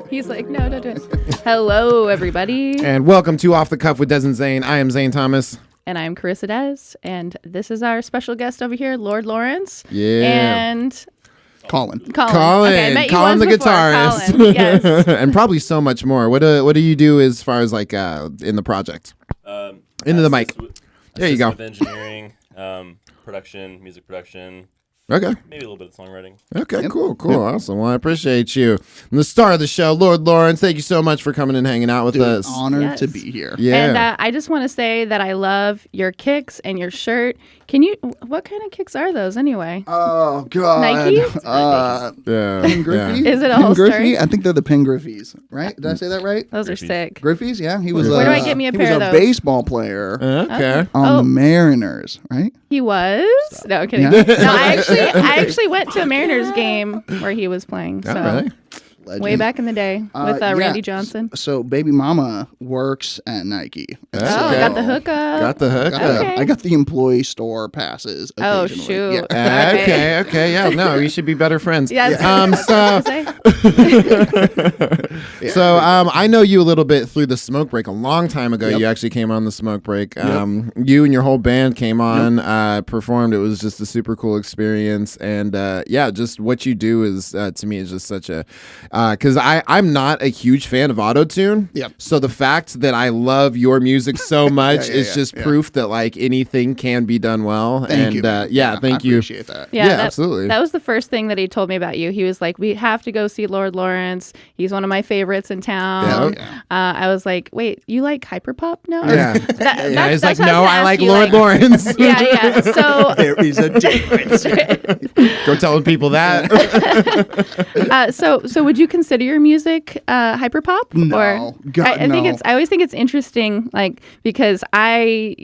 He's like, no, don't do it. Hello, everybody. And welcome to Off the Cuff with Des and Zane. I am Zane Thomas. And I'm Carissa Des. And this is our special guest over here, Lord Lawrence. Yeah. And Colin. Okay, I met you Colin once the before. guitarist. Colin, yes. And probably so much more. What do you do as far as like in the project? Into the mic. There you go. With engineering, production, music production. Okay. Maybe a little bit of songwriting. Okay, Yep. cool. Yep. Awesome. Well, I appreciate you. And the star of the show, Lord Lawrence, thank you so much for coming and hanging out with Dude, us. honored Yes. to be here. Yeah. And I just want to say that I love your kicks and your shirt. What kind of kicks are those anyway? Oh God. Nike? Yeah. Pen Griffey. Yeah. Is it a Pen holster? Griffey? I think they're the Pen Griffies, right? Did I say that right? Those are Griffies. sick. Griffies, yeah. He was. Where do I get me a he pair was of a those? baseball player Okay. on Oh. the Mariners, right? He was? No, I'm kidding. Yeah. No, I actually went to a Mariners game where he was playing. So All right. Legend. way back in the day with yeah. Randy Johnson. So baby mama works at Nike. And Oh, Oh, Okay. got the hookup. Got the hook. Okay. I got the employee store passes. Oh, Occasionally. shoot. Yeah. Okay. Yeah. No, we should be better friends. Yeah. So I know you a little bit through the smoke break. A long time ago, Yep. you actually came on the smoke break. You and your whole band came on, performed. It was just a super cool experience. And yeah, just what you do is to me is just such a because I'm not a huge fan of autotune. Yep. So the fact that I love your music so much is just yeah. proof that like anything can be done well. Thank and you. Man. yeah, thank I you. appreciate that. Yeah, that, absolutely. That was the first thing that he told me about you. He was like, we have to go see Lord Lawrence. He's one of my favorites in town. Yeah. I was like, wait, you like hyperpop now? Or- Yeah. Yeah, he's like, that's what no, was I gonna like ask you, Lord Lawrence. Yeah. So, There is a difference. Go telling people that. so would you consider your music hyperpop? No. Or God, I think no. I always think it's interesting, like because I,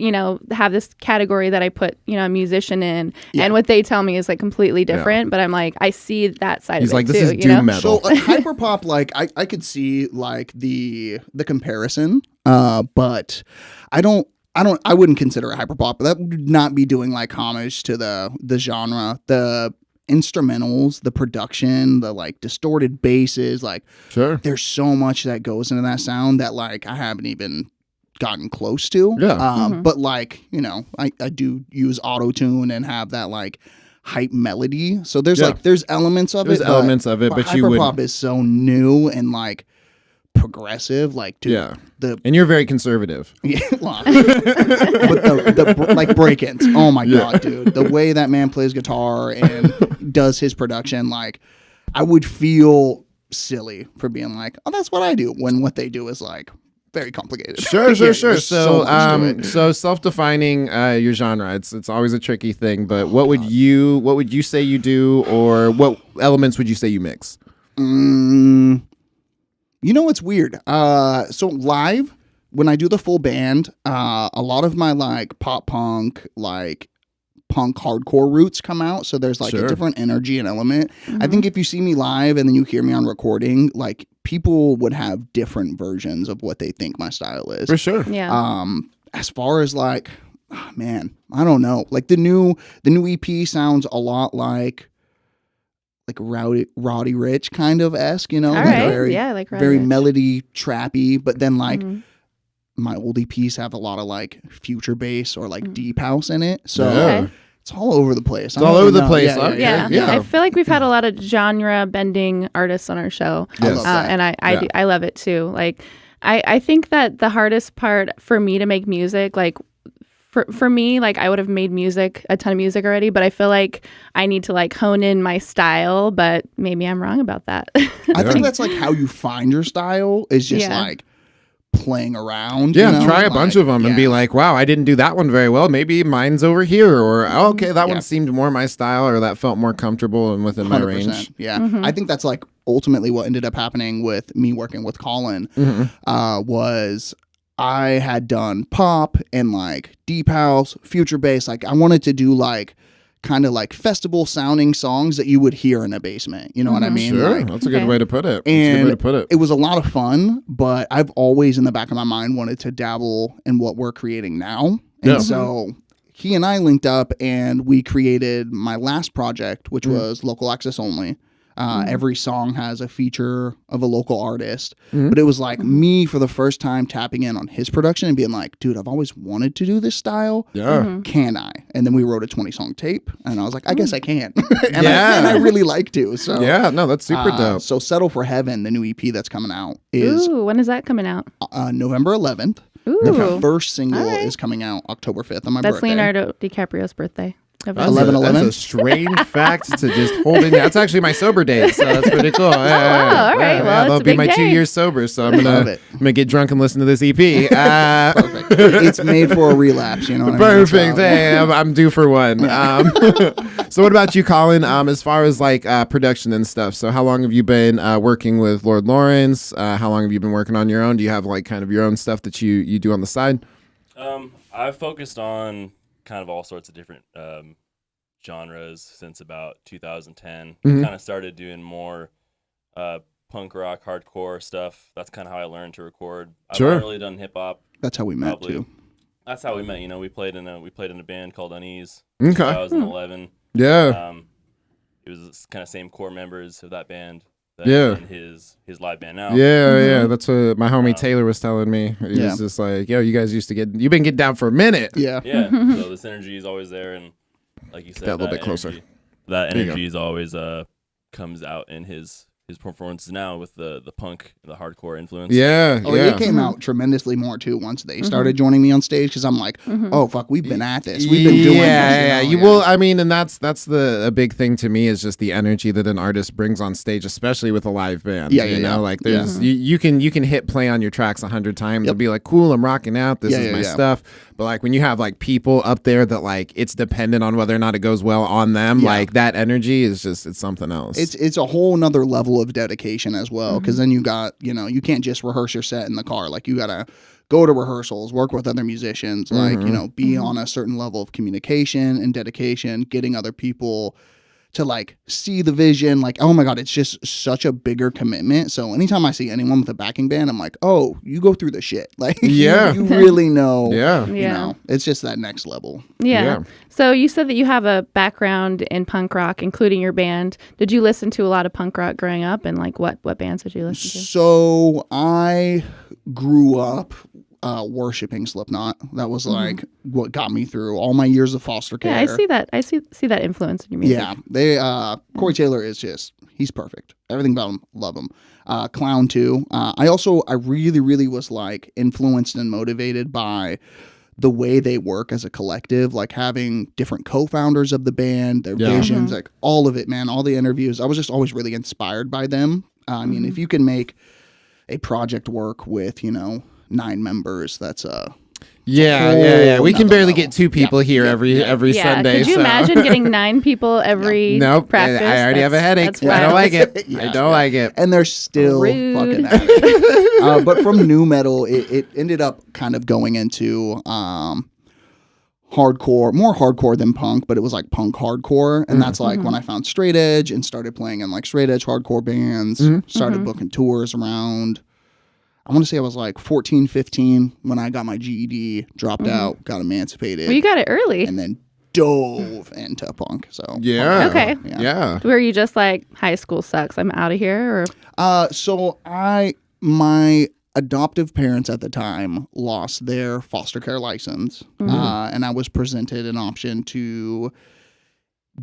have this category that I put, a musician in, and what they tell me is like completely different. But I'm like, I see that side He's of it like, too. this is you doom know? metal. So hyperpop, like I could see like the comparison, but I wouldn't consider it hyperpop. That would not be doing like homage to the genre, the instrumentals, the production, the like distorted basses. Like Sure. there's so much that goes into that sound that like I haven't even gotten close to. Yeah. But like I do use auto-tune and have that like hype melody. So there's there's elements of There's it. elements of it, but you hyperpop wouldn't. is so new and like progressive. Like dude, Yeah. the And you're very conservative. yeah, well, but the like break-ins. Oh my god, dude! The way that man plays guitar and does his production, like I would feel silly for being like, oh, that's what I do. When what they do is like very complicated. Sure. Yeah, there's So, much to it. so self-defining your genre. It's always a tricky thing. But what would you say you do, or what elements would you say you mix? It's weird. So live, when I do the full band, a lot of my like pop punk, like punk hardcore roots come out. So there's like Sure. a different energy and element. I think if you see me live and then you hear me on recording, like people would have different versions of what they think my style is. For sure. Yeah. As far as like, man, I don't know. Like the new EP sounds a lot like Roddy Ricch kind of esque, All like right. very, Yeah, like Roddy very Ricch. melody trappy, but then like Mhm. my old EPs have a lot of like future bass or like deep house in it. So Yeah. Okay. it's all over the place. It's all over the place. Okay. Yeah. Yeah. I feel like we've had a lot of genre bending artists on our show. I love that. And I love it too. Like I think that the hardest part for me to make music, like for me, like I would have made a ton of music already, but I feel like I need to like hone in my style, but maybe I'm wrong about that. I think that's like how you find your style is just Yeah. like playing around. Yeah, try a bunch of them and be yeah. like, wow, I didn't do that one very well. Maybe mine's over here. Or, oh, okay, that Yeah. one seemed more my style, or that felt more comfortable and within my 100%. range. Yeah. I think that's like ultimately what ended up happening with me working with Colin was I had done pop and like deep house, future bass. Like I wanted to do like kind of like festival sounding songs that you would hear in a basement. You know what I mean? Sure, Like, that's a good Okay. way to put it. That's a and good way to put it. it was a lot of fun, but I've always in the back of my mind wanted to dabble in what we're creating now. And Yeah. so he and I linked up and we created my last project, which was Local Access Only. Every song has a feature of a local artist. But it was like me for the first time tapping in on his production and being like, dude, I've always wanted to do this style. Yeah. Can I? And then we wrote a 20-song tape, and I was like, I guess I can. and, Yeah. and I really like to. So Yeah, no, that's super dope. So Settle for Heaven, the new EP that's coming out, is Ooh, when is that coming out? November 11th. Ooh, The first single All right. is coming out October 5th on my that's birthday. Leonardo DiCaprio's birthday. That's 11/11? That's a strange fact to just hold in. That's actually my sober date, so that's pretty cool. all right. Well, that'll it's a be big my 2 day. years sober, so I'm Love gonna it. get drunk and listen to this EP. Perfect. It's made for a relapse, you know what I mean? Perfect. So, Hey, I'm due for one. So what about you, Colin? As far as like production and stuff, so how long have you been working with Lord Lawrence? How long have you been working on your own? Do you have like kind of your own stuff that you do on the side? I've focused on kind of all sorts of different genres since about 2010. Mhm. Kind of started doing more punk rock, hardcore stuff. That's kind of how I learned to record. I've Sure. not really done hip hop. That's how we met, Probably. too. That's how we met. You know, we played in a band called Unease. Okay. 2011. Yeah. It was kind of same core members of that band. That Yeah. in his live band now. Yeah. That's what my homie Taylor was telling me. He Yeah. was just like, yo, you guys you've been getting down for a minute. Yeah. Yeah. So this energy is always there, and like you said, that a little bit closer. That There you go. energy is always comes out in his performances now with the punk, the hardcore influence. Yeah. Oh, yeah. it came out tremendously more too once they started joining me on stage because I'm like, oh fuck, we've been at this, we've been doing yeah, this. You will. I mean, and that's a big thing to me is just the energy that an artist brings on stage, especially with a live band. Yeah, you yeah, know, yeah. like there's you can hit play on your tracks 100 times and be like, cool, I'm rocking out. This Yeah, is yeah, my yeah. stuff. But like when you have like people up there that like it's dependent on whether or not it goes well on them, Yeah. like that energy is just it's something else. It's a whole nother level of dedication as well because then you got, you know, you can't just rehearse your set in the car. Like you gotta go to rehearsals, work with other musicians, like, you know, be on a certain level of communication and dedication, getting other people to like see the vision. Like, oh my God, it's just such a bigger commitment. So anytime I see anyone with a backing band, I'm like, oh, you go through the shit. Like, Yeah. you really know. yeah. You Yeah. know, it's just that next level. Yeah. Yeah. So you said that you have a background in punk rock, including your band. Did you listen to a lot of punk rock growing up, and like what bands did you listen to? So I grew up worshiping Slipknot. That was like what got me through all my years of foster care. Yeah, I see that. I see that influence in your music. Yeah, they Corey Taylor is just he's perfect. Everything about him, love him. Clown too. I really was like influenced and motivated by the way they work as a collective, like having different co-founders of the band, their visions, like all of it, man. All the interviews, I was just always really inspired by them. I mean, if you can make a project work with 9 members, that's Yeah. We can Another barely level. get 2 people here every Yeah. Sunday. Could you so. imagine getting 9 people every Nope. practice? I already have a headache. That's I don't wild. like it. Yeah. I don't like it. and they're still Rude. fucking at it. But from new metal, it ended up kind of going into hardcore, more hardcore than punk, but it was like punk hardcore. And that's like when I found straight edge and started playing in like straight edge hardcore bands, started booking tours around. I want to say I was like 14, 15 when I got my GED, dropped out, got emancipated, Well, you got it early. and then dove into punk. So Yeah. Okay. Yeah. Were you just like high school sucks? I'm out of here, or So my adoptive parents at the time lost their foster care license, and I was presented an option to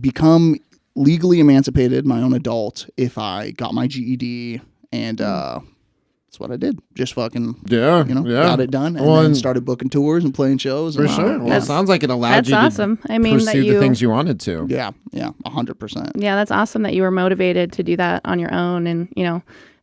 become legally emancipated, my own adult, if I got my GED, and that's what I did. Just fucking Yeah. got it done, and Well, then and- started booking tours and playing shows. For and, sure. Well, it That's- sounds like it allowed that's you to awesome. I mean, that pursue you the things you wanted to. Yeah, 100%. yeah, that's awesome that you were motivated to do that on your own, and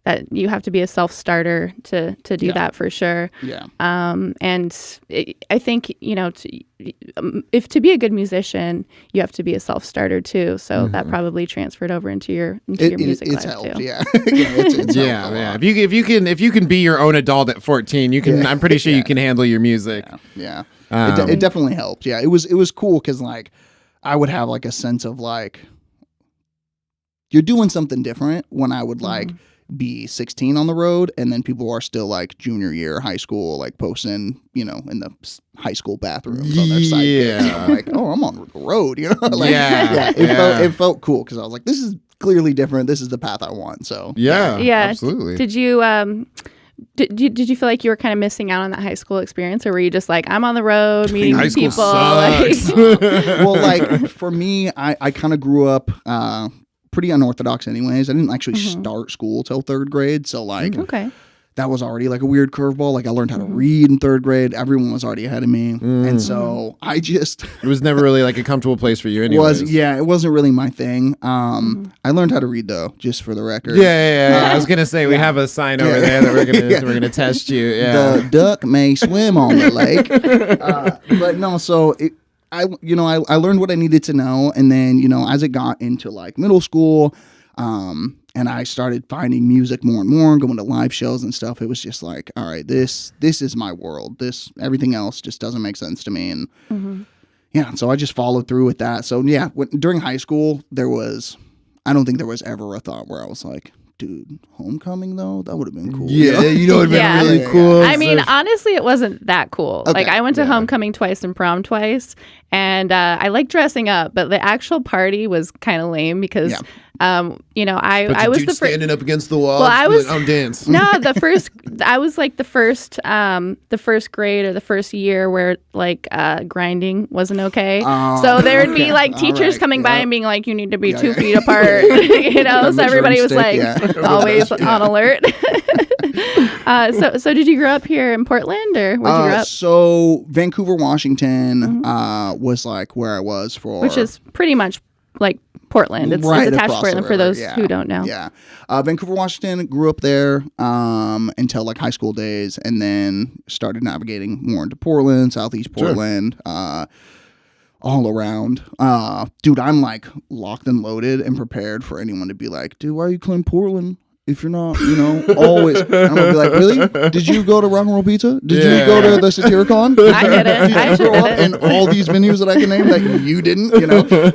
that you have to be a self-starter to do that for sure. Yeah. I think if to be a good musician, you have to be a self-starter too. So that probably transferred over into your music It's life helped, too. yeah. It's Yeah, helped a yeah. lot. If you can be your own adult at 14, you can. I'm pretty sure you can handle your music. Yeah. Um, It definitely helped. Yeah. It was cool because like I would have like a sense of like you're doing something different when I would like be 16 on the road and then people are still like junior year high school like posting in the high school bathrooms on their side gigs. Yeah. I'm like, oh, I'm on the road, like Yeah, it felt cool because I was like, this is clearly different. This is the path I want. So Yeah, Yeah. absolutely. Did you did you feel like you were kind of missing out on that high school experience, or were you just like, I'm on the road meeting High school people? sucks. well, like for me, I kind of grew up pretty unorthodox anyways. I didn't actually start school till 3rd grade. So like Okay. that was already like a weird curveball. Like I learned how to read in 3rd grade. Everyone was already ahead of me. And so I just It was never really like a comfortable place for you anyways. it wasn't really my thing. I learned how to read though, just for the record. Yeah. I was gonna say we have a sign over there that we're gonna test you. Yeah. The duck may swim on the lake. But no, so I learned what I needed to know, and then as it got into like middle school, and I started finding music more and more, going to live shows and stuff. It was just like, all right, this is my world. Everything else just doesn't make sense to me, and yeah, so I just followed through with that. So yeah, during high school, I don't think there was ever a thought where I was like, dude, homecoming though, that would have been cool. Yeah, it would have been Yeah. really Yeah. cool. I mean, honestly, it wasn't that cool. Okay. Like, I went to homecoming twice and prom twice, and I like dressing up, but the actual party was kind of lame because, I was the first. standing up against the wall. Well, I was- I'll dance. No, I was like the first grade or the first year where like grinding wasn't okay. So there would be like All teachers right. coming by Yep. and being like, you need to be Yeah, 2 yeah. feet apart, so everybody was stick, like always on alert. So did you grow up here in Portland, or where'd you grow up? So Vancouver, Washington was like where I was for, Which is pretty much like Portland. It's right attached to across the Portland for river, those yeah. who don't know. Yeah, Vancouver, Washington. Grew up there until like high school days, and then started navigating more into Portland, Southeast Portland, all around. Dude, I'm like locked and loaded and prepared for anyone to be like, dude, why are you claiming Portland? If you're not, always. And I'm gonna be like, really? Did you go to Rock and Roll Pizza? Did you go to the Satyricon? I didn't. Did I you sure grow up didn't. in all these venues that I can name that you didn't?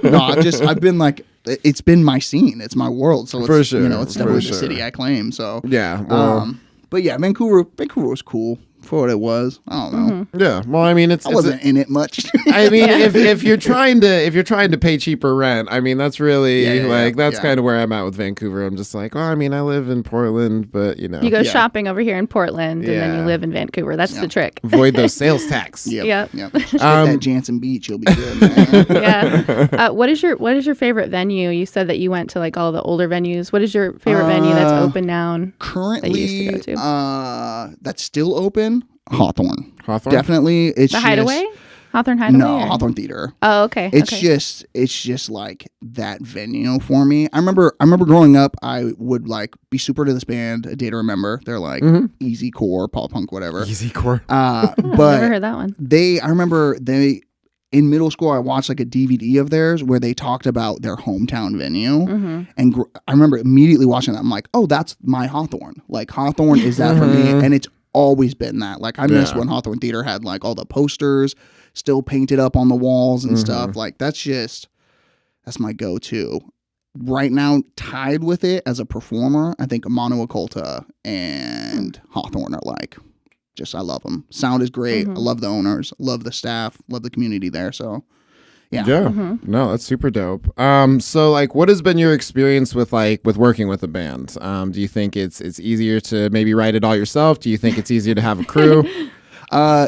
No, I've been like, it's been my scene. It's my world. So it's, For sure, it's for definitely sure. the city I claim. So Yeah. Well, but yeah, Vancouver was cool for what it was. I don't know. yeah. Well, I mean, I wasn't in it much. I mean, if you're trying to pay cheaper rent, I mean, that's really Yeah, that's yeah. kind of where I'm at with Vancouver. I'm just like, I mean, I live in Portland, but You go Yeah. shopping over here in Portland, and then Yeah. you live in Vancouver. That's the trick. avoid those sales tax. Yep. Just hit that Jansen Beach, you'll be good, man. Yeah. What is your favorite venue? You said that you went to like all the older venues. What is your favorite venue that's open now? That you Currently, used to go that's still open. Hawthorne. Hawthorne? Definitely. It's The just- Hideaway? Hawthorne Hideaway? No, or- Hawthorne Theater. Oh, okay. It's okay. just like that venue for me. I remember growing up, I would like be super into this band, A Day to Remember. They're like easy core, pop punk, whatever. Easy core. I've never But heard that one. I remember in middle school, I watched like a DVD of theirs where they talked about their hometown venue, and I remember immediately watching that. I'm like, oh, that's my Hawthorne. Like Hawthorne is that for me, and it's always been that. Like I miss when Hawthorne Theater had like all the posters still painted up on the walls and stuff. Like that's my go-to. Right now, tied with it as a performer, I think Mono Occulta and Hawthorne are like, I love them. Sound is great. I love the owners, love the staff, love the community there. So, yeah. No, that's super dope. So like, what has been your experience with working with a band? Do you think it's easier to maybe write it all yourself? Do you think it's easier to have a crew?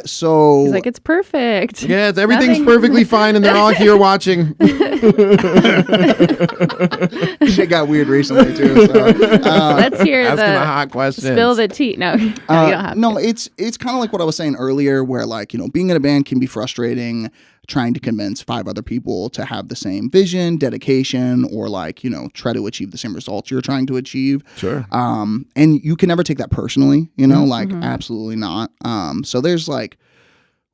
So He's like, it's perfect. Yeah, everything's Nothing- perfectly fine, and they're all here watching. shit got weird recently too. So, Let's hear Asking the the hot questions. spill the tea. No, you don't have no, to. it's kind of like what I was saying earlier, where like being in a band can be frustrating. Trying to convince 5 other people to have the same vision, dedication, or like try to achieve the same results you're trying to achieve. Sure. And you can never take that personally. Like absolutely not. So there's like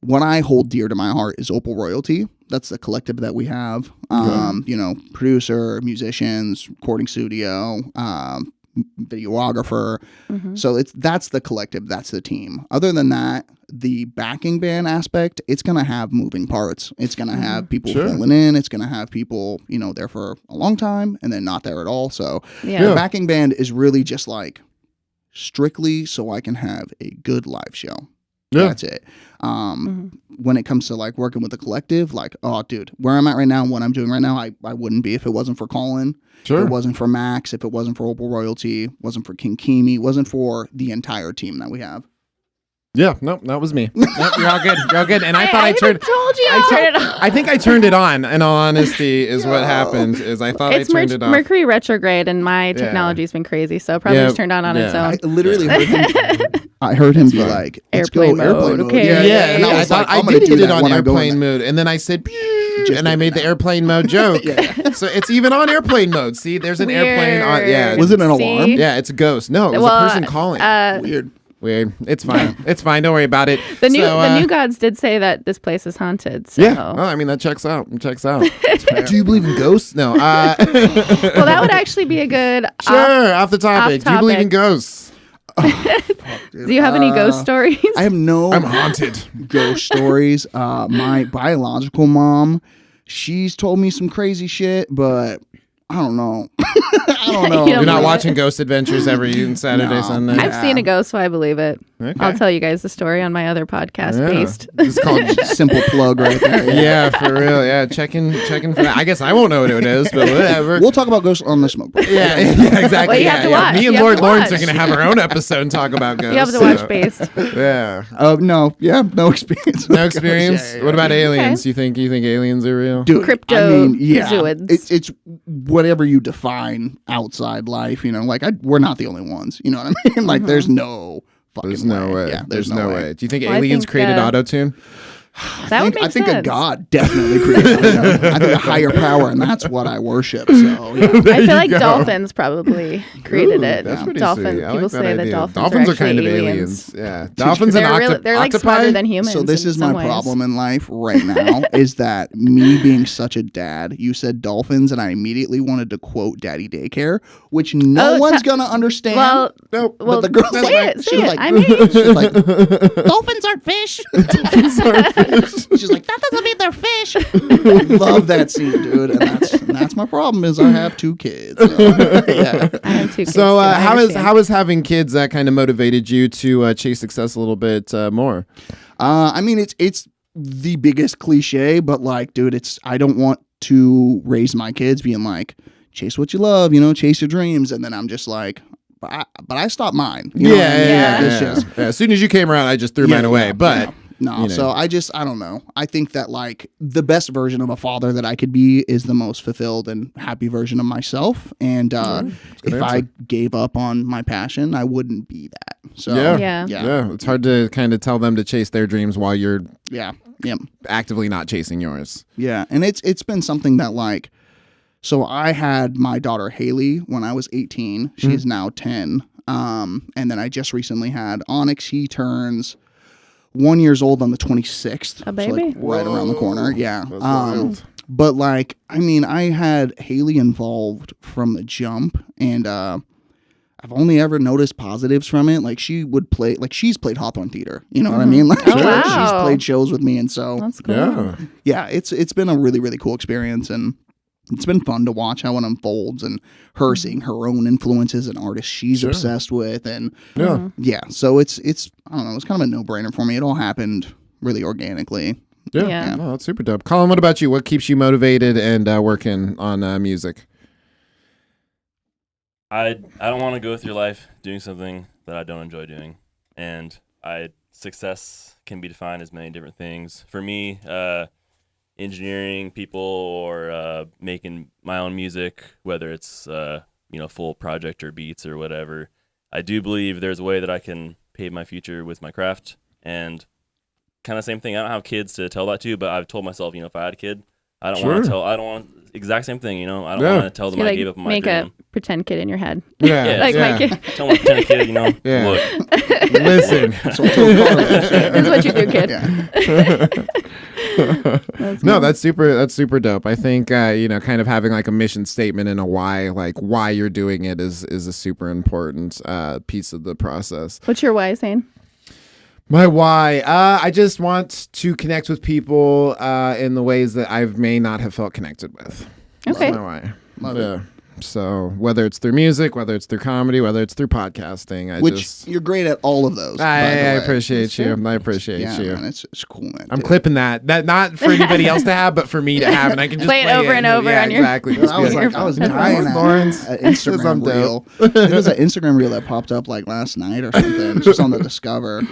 what I hold dear to my heart is Opal Royalty. That's the collective that we have. Producer, musicians, recording studio, videographer. So that's the collective, that's the team. Other than that, the backing band aspect, it's gonna have moving parts. It's gonna have people filling in. It's gonna have people there for a long time and then not there at all. So Yeah. the backing band is really just like strictly so I can have a good live show. Yeah. That's it. When it comes to like working with a collective, like, oh, dude, where I'm at right now, what I'm doing right now, I wouldn't be if it wasn't for Colin. Sure. If it wasn't for Max, if it wasn't for Opal Royalty, wasn't for King Kimi, wasn't for the entire team that we have. Yeah, nope, that was me. Nope, you're all good. You're all good. And I thought I even turned. told you I turned it on. I think I turned it on. In all honesty, is what happened. Is I thought It's I turned it off. Mercury retrograde, and my technology's been crazy, so it probably just turned on its yeah. own. I literally heard him. I heard him be like, "Let's go Airplane mode, airplane mode." okay. Yeah, And I I was thought like, I'm I gonna did do hit it that on when I go in airplane there. mode, and then I said, Just and I doing made the that. airplane mode joke. Yeah. So it's even on airplane mode. See, there's an airplane on. Yeah, Weird. Was it an See? alarm? yeah, it's a ghost. No, it was a person calling. Weird. Weird. It's fine. It's fine. Don't worry about it. The new So, the new gods did say that this place is haunted. So. Yeah. Well, I mean, that checks out. It checks out. Do you believe in ghosts? No. Well, that would actually be a good. Sure. Off the topic. Do you believe in topic. ghosts? Do you have any ghost stories? I have no I'm haunted. ghost stories. My biological mom, she's told me some crazy shit, but I don't know. I don't know. You don't You're not believe watching Ghost Adventures every Saturday, No. Sunday? I've seen a ghost, so I believe it. Okay. I'll tell you guys the story on my other podcast. Yeah. Based. It's called. Simple plug right there. Yeah, for real. Yeah, checking for that. I guess I won't know what it is, but whatever. We'll talk about ghosts on the smoke break. Yeah, yeah, exactly. Well, you yeah, have to yeah. watch. Me and You have Lord to Lawrence are watch. going to have our own episode and talk about ghosts. You have to so- watch Based. Yeah. No. Yeah. No experience. No experience. Yeah, yeah, What about yeah. aliens? You think aliens are real? Dude, Cryptozoids. It's whatever you define outside life, you know, like we're not the only ones, you know what I mean? Like there's no fucking There's no way. Yeah, There's no way. Do you think Well, I aliens think, created autotune? That would make I think sense. a god definitely created it. I think a higher power, and that's what I worship. So yeah. I feel like go. dolphins probably created Ooh, it. That's pretty Dolphin. sweet. I People like say that idea. dolphins are are kind of actually aliens. Yeah. Dolphins and They're like octopi. smarter than humans. So this in is some my ways. problem in life right now is that me being such a dad, you said dolphins, and I immediately wanted to quote Daddy Daycare, which no Oh, one's gonna understand. Well, Nope. well, the girl say was like- it. she Say was it. like- I mean, she's like, dolphins aren't fish. She's like, that doesn't mean they're fish. I love that scene, dude, and that's my problem is I have 2 kids. So, yeah. I have 2 kids. So too. I how understand. is having kids that kind of motivated you to chase success a little bit more? I mean, it's the biggest cliche, but like, dude, I don't want to raise my kids being like, chase what you love, you know, chase your dreams, and then I'm just like, but I stopped mine. You know what I mean? It's just- Yeah. As soon as you came around, I just threw mine away. yeah, But no. you know. So I don't know. I think that like the best version of a father that I could be is the most fulfilled and happy version of myself. And if I gave up on my passion, I wouldn't be that. So Yeah. Yeah. It's hard to kind of tell them to chase their dreams while you're yeah. actively not chasing yours. Yeah, and it's been something that like, so I had my daughter Haley when I was 18. She's now 10. And then I just recently had Onyx. He turns 1 year old on the 26th. A baby? So like right around the corner. Yeah. That's wild. But like, I mean, I had Haley involved from the jump, and I've only ever noticed positives from it. Like she would play, like she's played Hawthorne Theater. You know what I mean? Like Oh, wow. she's played shows with me, and so That's cool. Yeah. yeah, it's been a really, really cool experience, and it's been fun to watch how it unfolds and her seeing her own influences and artists she's Sure. obsessed with, and Yeah. yeah, so it's I don't know, it's kind of a no brainer for me. It all happened really organically. Yeah. Yeah. Oh, that's super dope. Colin, what about you? What keeps you motivated and working on music? I don't want to go through life doing something that I don't enjoy doing, and success can be defined as many different things. For me, engineering people or making my own music, whether it's full project or beats or whatever, I do believe there's a way that I can pave my future with my craft. And kind of same thing. I don't have kids to tell that to, but I've told myself, if I had a kid, I don't want to tell. I don't want exact same thing. I don't want to tell them You I like gave up on my make dream. a pretend kid in your head. Yeah. Yeah, Like yeah. my kid. Tell my pretend kid, Yeah. look, Listen. So I told Carla, That's what you do, kid. yeah. No, that's super dope. I think kind of having like a mission statement and a why, like why you're doing it is a super important piece of the process. What's your why, Zane? My why, I just want to connect with people in the ways that I may not have felt connected with. Okay. That's my why. Love Yeah. So whether it's through music, whether it's through comedy, whether it's through podcasting, Which you're great at all of those. I by the way. appreciate you. I appreciate Yeah, you. man, it's cool, man. I'm dude. clipping that not for anybody else to have, but for me to have, and I can just Play it over and over yeah, on your- exactly. Dude, Just I be was like, like, I was That's dying awesome. Lawrence. at Instagram I'm dope. reel. I think it was an Instagram reel that popped up like last night or something, just on the Discover.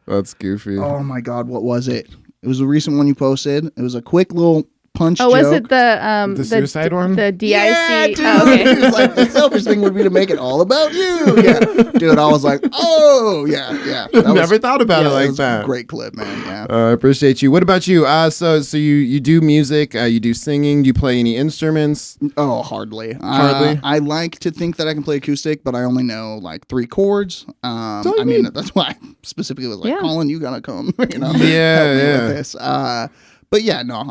That's goofy. Oh my God, what was it? It was a recent one you posted. It was a quick little punch Oh, joke. was it the suicide one? The DIC. Yeah, dude. Oh, okay. It was like the selfish thing would be to make it all about you. Yeah, dude. I was like, oh yeah. That Never thought about it like was that. A great clip, man. Yeah. I appreciate you. What about you? So you do music, you do singing, do you play any instruments? Oh, hardly. Hardly? I like to think that I can play acoustic, but I only know like 3 chords. all you I mean, need. that's why I specifically was like, Yeah. Colin, you gotta come. You know, Yeah, help me yeah. with this. But yeah, no,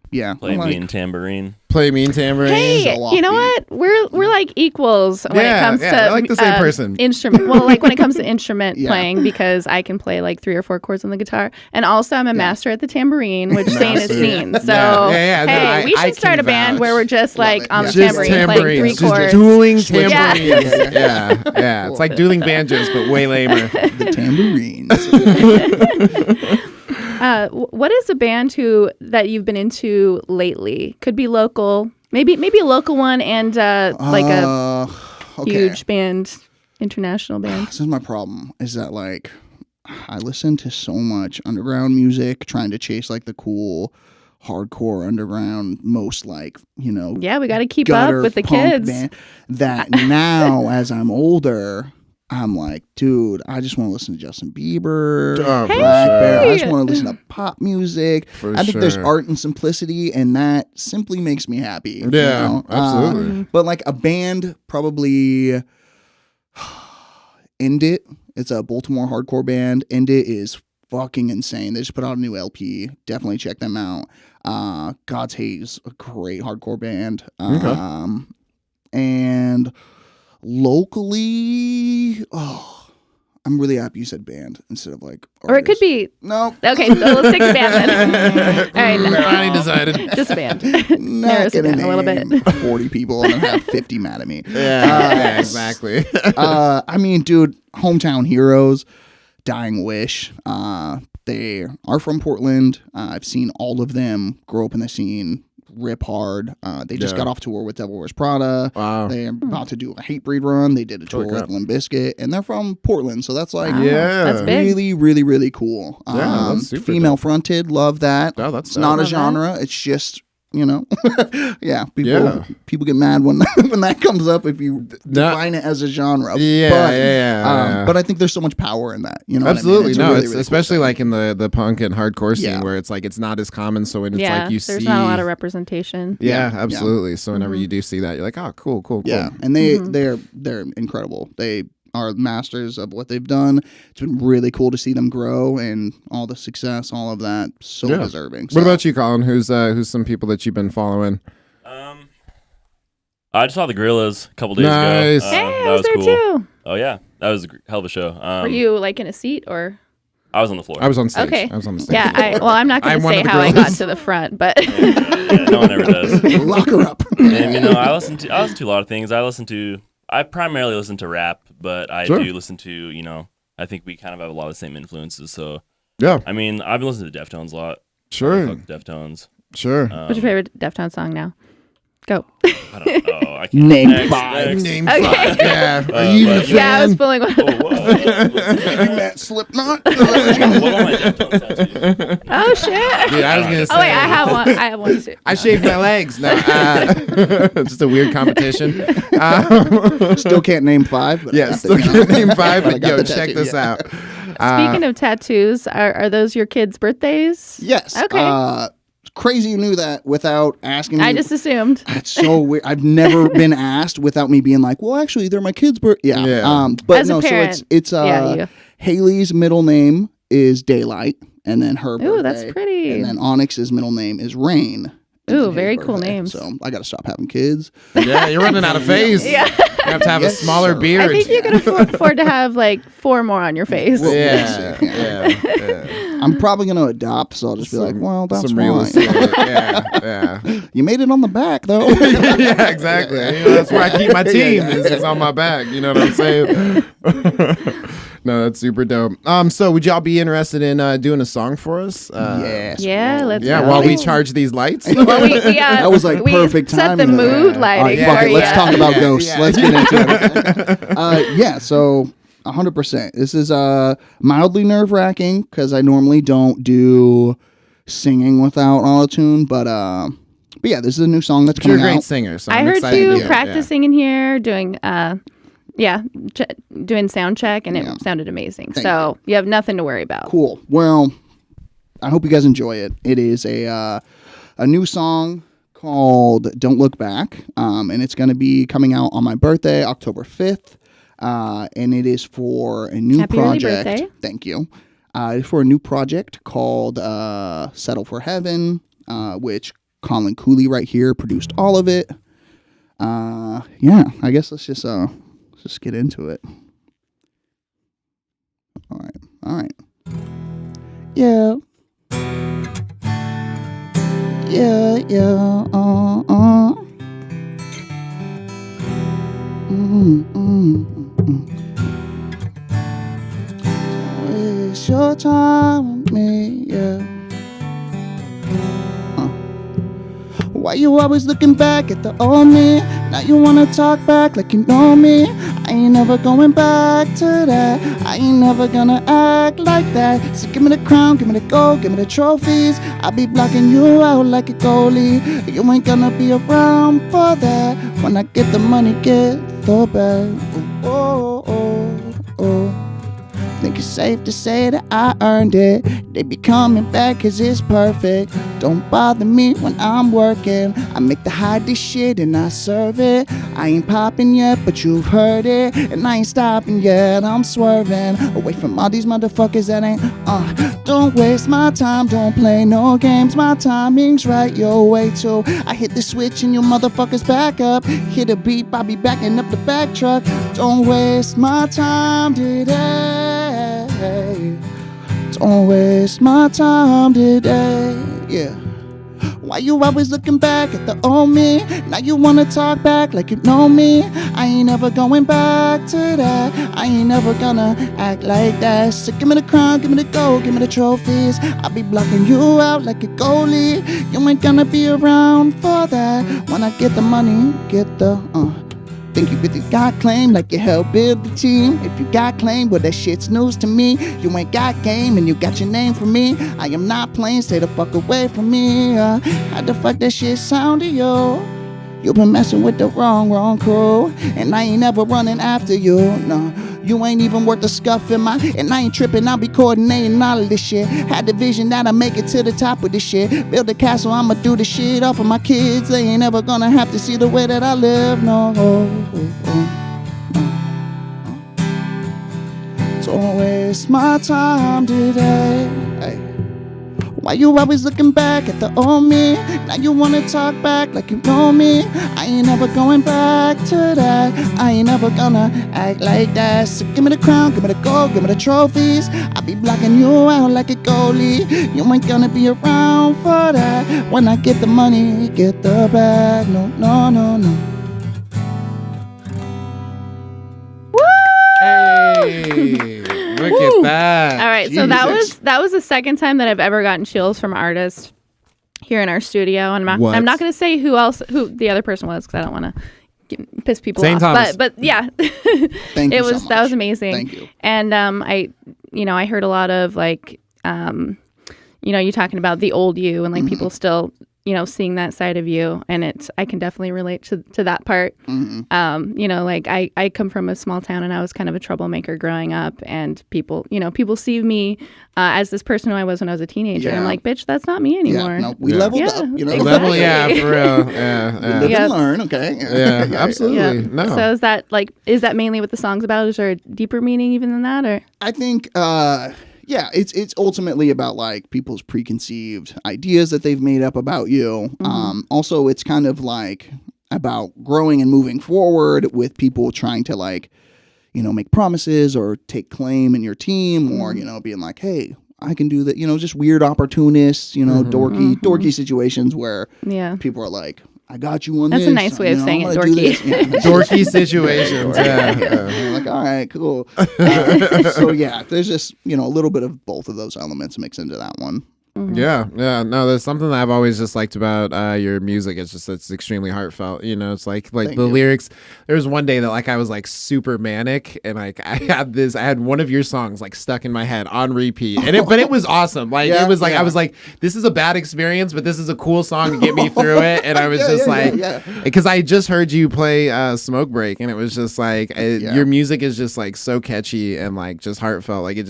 yeah. Play I'm like, mean tambourine. Play mean tambourine? Hey, So you know offbeat. what? We're like equals when Yeah, it comes yeah, to they're like the same person. instrument. Well, like when it comes to instrument Yeah. playing, because I can play like 3 or 4 chords on the guitar, and also I'm a master at the tambourine, which Zane has Master. seen. So Yeah, no, hey, we I should start can a band vouch. where we're just like it. on the Yeah. Just tambourine playing 3 tambourines, chords. just dueling Yeah. tambourines. Yeah. It's like dueling banjos, but way lamer. the tambourines. What is a band that you've been into lately? Could be local, maybe a local one, and like a Okay. huge band, international band. This is my problem. Is that like I listen to so much underground music, trying to chase like the cool, hardcore underground, most like Yeah, we got to keep gutter up with the punk kids. band, that now as I'm older, I'm like, dude, I just want to listen to Justin Bieber, Oh, for Black Bear. I Hey! just want to listen to pop music. For I think there's sure. art and simplicity, and that simply makes me happy. you Yeah, know? absolutely. But like a band, probably End It. It's a Baltimore hardcore band. End It is fucking insane. They just put out a new LP. Definitely check them out. God's Hate is a great hardcore band. And locally, I'm really happy you said band instead of like Or it could artist. be. No, Okay, so let's take a band then. All right, Ronnie decided. just a band. not Narrows it gonna down a little bit. name 40 people and then have 50 mad at me. Yeah, exactly. I mean, dude, Hometown Heroes, Dying Wish. They are from Portland. I've seen all of them grow up in the scene, rip hard. They just Yeah. got off tour with Devil Wears Prada. Wow. They're about to do a Hatebreed run. They did a tour Holy with crap. Limp Bizkit, and they're from Portland, so that's like Wow, Yeah. that's big. really, really, really cool. Yeah, that's super female fronted, love that. Oh, that's It's not a Love that. genre. It's just yeah. Yeah. People get mad when when that comes up if you No. define it as a genre. Yeah, but, yeah. but I think there's so much power in that. You know, Absolutely. what I mean? No, really, it's really cool especially thing. like in the punk and hardcore scene Yeah. where it's like it's not as common. So when it's Yeah, like you there's see not a lot of representation. Yeah, Yeah. absolutely. So whenever you do see that, you're like, oh, cool. yeah, and they're incredible. They are masters of what they've done. It's been really cool to see them grow and all the success, all of that. So Yeah. deserving. What about you, Colin? Who's some people that you've been following? I just saw the Gorillas a couple days Nice. ago. Hey, That I was there cool. too. Oh yeah, that was a hell of a show. Were you like in a seat or? I was on the floor. I was on stage. Okay. I was on the stage. Yeah, I'm not going I'm to one say of the how I got gorillas. to the front, but Yeah, no one ever does. Lock her up. And I listen to a lot of things. I primarily listen to rap, but I Sure. do listen to I think we kind of have a lot of the same influences. So Yeah, I mean, I've been listening to Deftones a lot. sure, Fuck Deftones. sure. what's your favorite Deftones song now? Go. I don't know. I can't. Name Next, 5. next. Name Okay. 5. Yeah. Are you even a but- Yeah, I was fan? pulling one. Oh, what? You met Slipknot. What about my Deftones tattoo? Oh shit. Dude, I was gonna say. Oh wait, I have one. I have one too. I shaved my legs. No, just a weird competition. Still can't name 5. But I Yeah, got still the- can't name 5. but I But got yo, the check tattoo, this yeah. out. Speaking of tattoos, are those your kids' birthdays? Yes. Okay. Crazy you knew that without asking me. I just assumed. It's so weird. I've never been asked without me being like, well, actually, they're my kids' birth. Yeah. Yeah. But As a no, parent, so it's yeah, you. Haley's middle name is Daylight, and then her birthday. Ooh, that's pretty. And then Onyx's middle name is Rain. and Ooh, his very cool birthday. names. So I got to stop having kids. Yeah, you're running out of phase. Yeah. have to have a Yes, smaller sir. beard. I think you can afford to have like 4 more on your face. Well, yeah, yeah. yeah. I'm probably going to adopt, so I'll just be like, well, that's some real fine. estate. Yeah. You made it on the back, though. Yeah, exactly. You know, that's where I keep my team. It's on my back. You know what I'm saying? No, that's super dope. So would y'all be interested in doing a song for us? Yes. Yeah, let's Yeah, go. while we charge these lights. Well, That was like we perfect set the timing there. mood All lighting right, Yeah, fuck for it. Let's ya. talk about Yeah, ghosts. yeah. Let's get into it. Yeah, so 100%. This is mildly nerve-wracking because I normally don't do singing without auto-tune, but yeah, this is a new song that's You're a coming great out. singer, so I I'm heard excited to you hear it. practicing in here, doing doing sound check, and it sounded amazing. Thank So you have nothing to worry about. Cool. Well, I hope you guys enjoy it. It is a new song called "Don't Look Back," and it's going to be coming out on my birthday, October 5th. And it is for a new Happy early project. birthday. Thank you. It's for a new project called "Settle for Heaven," which Colin Cooley right here produced all of it. Yeah, I guess let's just get into it. All right. Yeah. Waste your time with me, yeah. Why you always looking back at the old me? Now you wanna talk back like you know me. I ain't never going back to that. I ain't never gonna act like that. So give me the crown, give me the gold, give me the trophies. I'll be blocking you out like a goalie. You ain't gonna be around for that. When I get the money, get the bag. Oh, oh, oh. Think it's safe to say that I earned it. They be coming back cause it's perfect. Don't bother me when I'm working. I make the high dish shit and I serve it. I ain't popping yet, but you've heard it. And I ain't stopping yet, I'm swerving away from all these motherfuckers that ain't Don't waste my time, don't play no games. My timing's right your way too. I hit the switch and you motherfuckers back up. Hit a beep, I'll be backing up the back truck. Don't waste my time today. Don't waste my time today. Yeah. Why you always looking back at the old me? Now you wanna talk back like you know me. I ain't never going back to that. I ain't never gonna act like that. So give me the crown, give me the gold, give me the trophies. I'll be blocking you out like a goalie. You ain't gonna be around for that. When I get the money, get the Think you really got claim like you helped build the team. If you got claim, well that shit's news to me. You ain't got game and you got your name from me. I am not playing, stay the fuck away from me. How the fuck that shit sound to you? You been messing with the wrong crew. And I ain't ever running after you, no. You ain't even worth the scuff in my. And I ain't tripping, I'll be coordinating all of this shit. Had the vision that I make it to the top of this shit. Build a castle, I'ma do the shit off of my kids. They ain't ever gonna have to see the way that I live, no. Don't waste my time today. Hey. Why you always looking back at the old me? Now you wanna talk back like you know me. I ain't never going back to that. I ain't never gonna act like that. So give me the crown, give me the gold, give me the trophies. I'll be blocking you out like a goalie. You ain't gonna be around for that. When I get the money, get the bag. No. Hey, look at that. All right, so Jesus. that was the second time that I've ever gotten chills from artists here in our studio, and What? I'm not going to say who the other person was because I don't want to piss people St. off. Thomas. But yeah, Thank you so much. that was amazing. Thank you. And I heard a lot of like you talking about the old you and like people still seeing that side of you, and I can definitely relate to that part. Like I come from a small town and I was kind of a troublemaker growing up, and people see me as this person who I was when I was a teenager. Yeah. I'm like, bitch, that's not me anymore. Yeah, no, we Yeah. leveled Yeah, up, you know. exactly. Level, yeah, for real. We Yeah, live Yeah. and learn, okay? yeah, absolutely. Yeah. No. So is that mainly what the song's about? Is there a deeper meaning even than that, or? I think, it's ultimately about like people's preconceived ideas that they've made up about you. Also, it's kind of like about growing and moving forward with people trying to like, make promises or take claim in your team or, being like, hey, I can do that, just weird opportunists, dorky situations where people are like, I got you on That's this. a nice way of saying it, I'm gonna do dorky. this. Yeah. Dorky situations. Yeah. You're like, all right, cool. So yeah, there's just, a little bit of both of those elements mixed into that one. Yeah, no, there's something that I've always just liked about your music. It's extremely heartfelt. It's like Thank the you. lyrics. There was one day that like I was like super manic, and like I had one of your songs like stuck in my head on repeat, but it was awesome. Like Yeah, it was like yeah. I was like, this is a bad experience, but this is a cool song to get me through it. And I was because I just heard you play Smoke Break, and it was just like your music is just like so catchy and like just heartfelt. Like it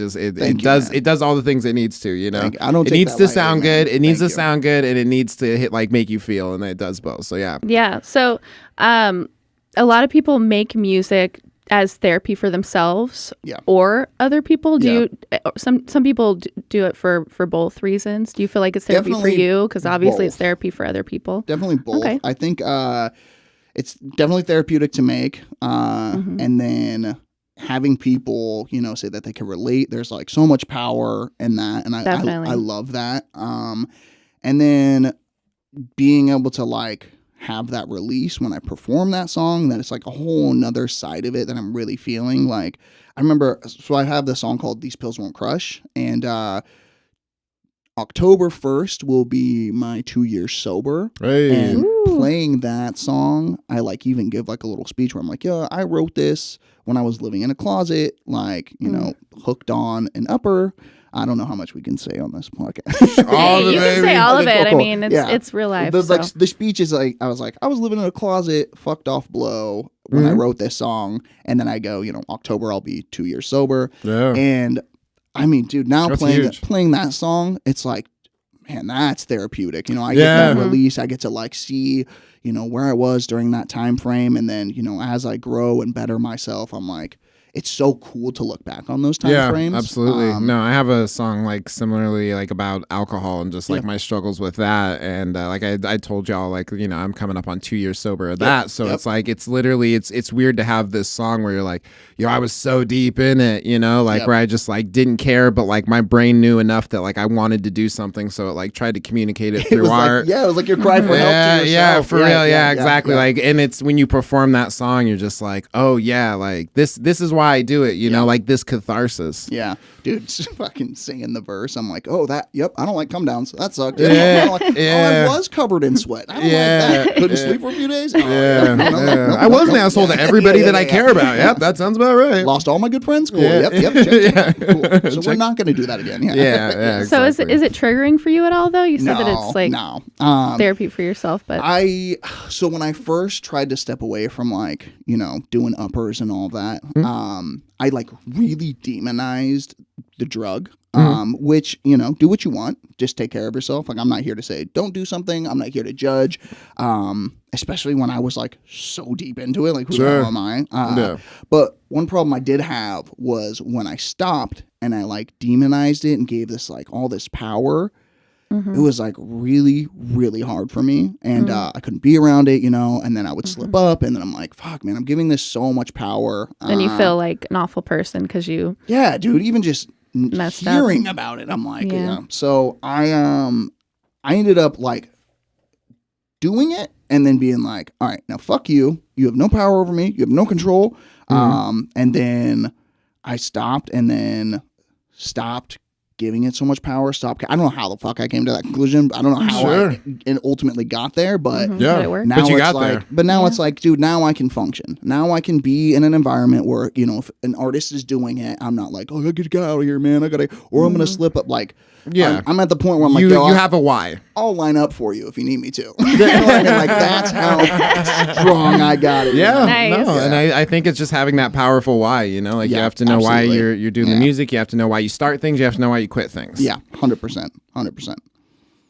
does all the things it needs to. I don't it take needs that to lightly, sound man. good. It needs Thank to you. sound good, and it needs to hit like make you feel, and it does both. So yeah. Yeah. So, a lot of people make music as therapy for themselves Yeah. or other people. Do Yeah. you? Some people do it for both reasons. Do you feel like it's therapy Definitely for you? Because obviously both. it's therapy for other people. Definitely both. Okay. I think it's definitely therapeutic to make. And then having people, say that they can relate. There's like so much power in that. And Definitely. I love that. And then being able to like have that release when I perform that song, that it's like a whole nother side of it that I'm really feeling. Like I remember, so I have this song called These Pills Won't Crush, and October 1st will be my 2 years sober. Hey. And Ooh. playing that song, I like even give like a little speech where I'm like, yeah, I wrote this when I was living in a closet, like, hooked on an upper. I don't know how much we can say on this podcast. All the You can say baby. all of Okay, it. cool. I mean, it's real life. The speech is like, I was living in a closet, fucked off blow when I wrote this song. And then I go, October, I'll be 2 years sober. Yeah. And I mean, dude, now That's playing huge. playing that song, it's like, man, that's therapeutic. I get Yeah. that release. I get to like see, where I was during that time frame. And then, as I grow and better myself, I'm like, it's so cool to look back on those time frames. Absolutely. No, I have a song like similarly like about alcohol and just like my struggles with that. And like I told y'all, like, I'm coming up on 2 years sober of that. So it's like, it's literally, it's weird to have this song where you're like, I was so deep in it, where I just like didn't care, but like my brain knew enough that like I wanted to do something. So it like tried to communicate it through art. It was like your cry for help to yourself. Yeah, for real. Yeah, exactly. yeah. Like, and it's when you perform that song, you're just like, oh yeah, like this is why I do it, like this catharsis. Yeah, dude, just fucking singing the verse. I'm like, oh, I don't like come downs. That sucked. Yeah, Oh, I was covered in sweat. I don't like that. Couldn't sleep for a few days. Oh, I was an asshole to everybody that I care about. Yep, that sounds about right. Lost all my good friends. Cool. Yeah. Yep. Check. Cool. So we're Check. not going to do that again. Yeah. So Exactly. is it triggering for you at all though? You said that it's like no. therapy for yourself, but So when I first tried to step away from like, doing uppers and all that, I like really demonized the drug, which, do what you want. Just take care of yourself. Like I'm not here to say don't do something. I'm not here to judge. Especially when I was like so deep into it, like who the hell am I? Yeah. But one problem I did have was when I stopped and I like demonized it and gave this like all this power. It was like really, really hard for me, and I couldn't be around it, and then I would slip up, and then I'm like, fuck, man, I'm giving this so much power. then you feel like an awful person because you Yeah, dude, even just Messed up. hearing about it, I'm like, Yeah. So I ended up like doing it and then being like, all right, now fuck you. You have no power over me. You have no control. And then I stopped and then stopped giving it so much power. Stopped. I don't know how the fuck I came to that conclusion. I don't know how Sure. I ultimately got there, but Mhm. Yeah. Did it work? now But you it's got like, there. but now it's like, dude, now I can function. Now I can be in an environment where, if an artist is doing it, I'm not like, oh, I gotta get out of here, man. I'm gonna slip up. Like, Yeah. I'm at the point where I'm like, You yo, have a why. I'll line up for you if you need me to. You know what I mean? Like that's how strong I got it. Yeah, Nice. no, and I think it's just having that powerful why, like you Yeah, have to know why absolutely. you're doing the Yeah. music, you have to know why you start things, you have to know why you quit things. Yeah, 100%.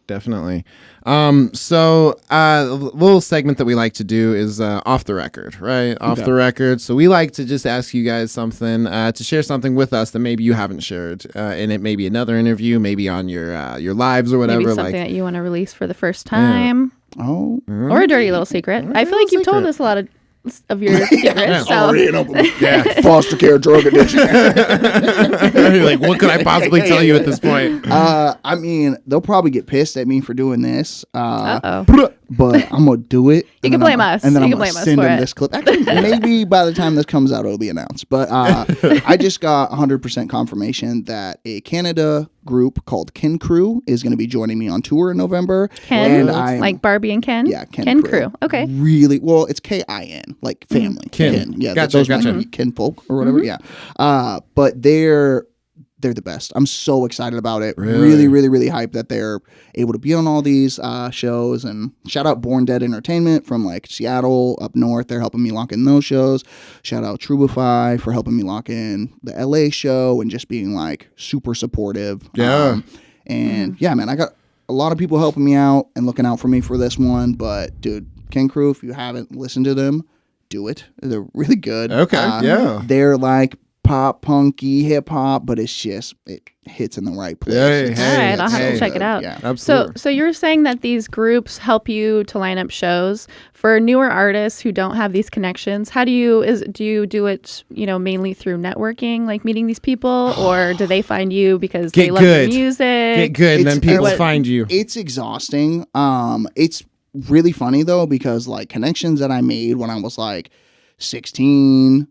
Definitely. So a little segment that we like to do is off the record, right? Off the record. So we like to just ask you guys something, to share something with us that maybe you haven't shared, and it may be another interview, maybe on your lives or whatever. maybe something like that you want to release for the first time. Oh, or a dirty little secret. I feel like you've told us a lot of your secrets. So. already an open Yeah. foster care, drug addiction. You're like, what could I possibly tell you at this point? I mean, they'll probably get pissed at me for doing this. Uh-oh. But I'm gonna do it. You can blame us. And then You I'm can gonna blame us send for them it. this clip. Actually, maybe by the time this comes out, it'll be announced. But I just got 100% confirmation that a Canada group called Ken Crew is going to be joining me on tour in November. Ken, and I'm like Barbie and Ken? Yeah, Ken Crew. Okay. really well. It's K-I-N, like family. Kin. Yeah, Gotcha, those gotcha. might be kinfolk or whatever. Yeah, but they're the best. I'm so excited about it. Really? Really hyped that they're able to be on all these shows. And shout out Born Dead Entertainment from like Seattle up north. They're helping me lock in those shows. Shout out Trubify for helping me lock in the LA show and just being like super supportive. Yeah. And yeah, man, I got a lot of people helping me out and looking out for me for this one. But dude, Ken Crew, if you haven't listened to them, do it. They're really good. Okay, yeah. They're like pop, punky, hip hop, but it hits in the right place. Hey, It's All hey, right, I'll have hey. to check it out. Yeah. Absolutely. So you're saying that these groups help you to line up shows for newer artists who don't have these connections. How do you do it, mainly through networking, like meeting these people, or do they find you because they Get love your good. music? Get good, and then It's- people what- find you. It's exhausting. It's really funny though, because like connections that I made when I was like 16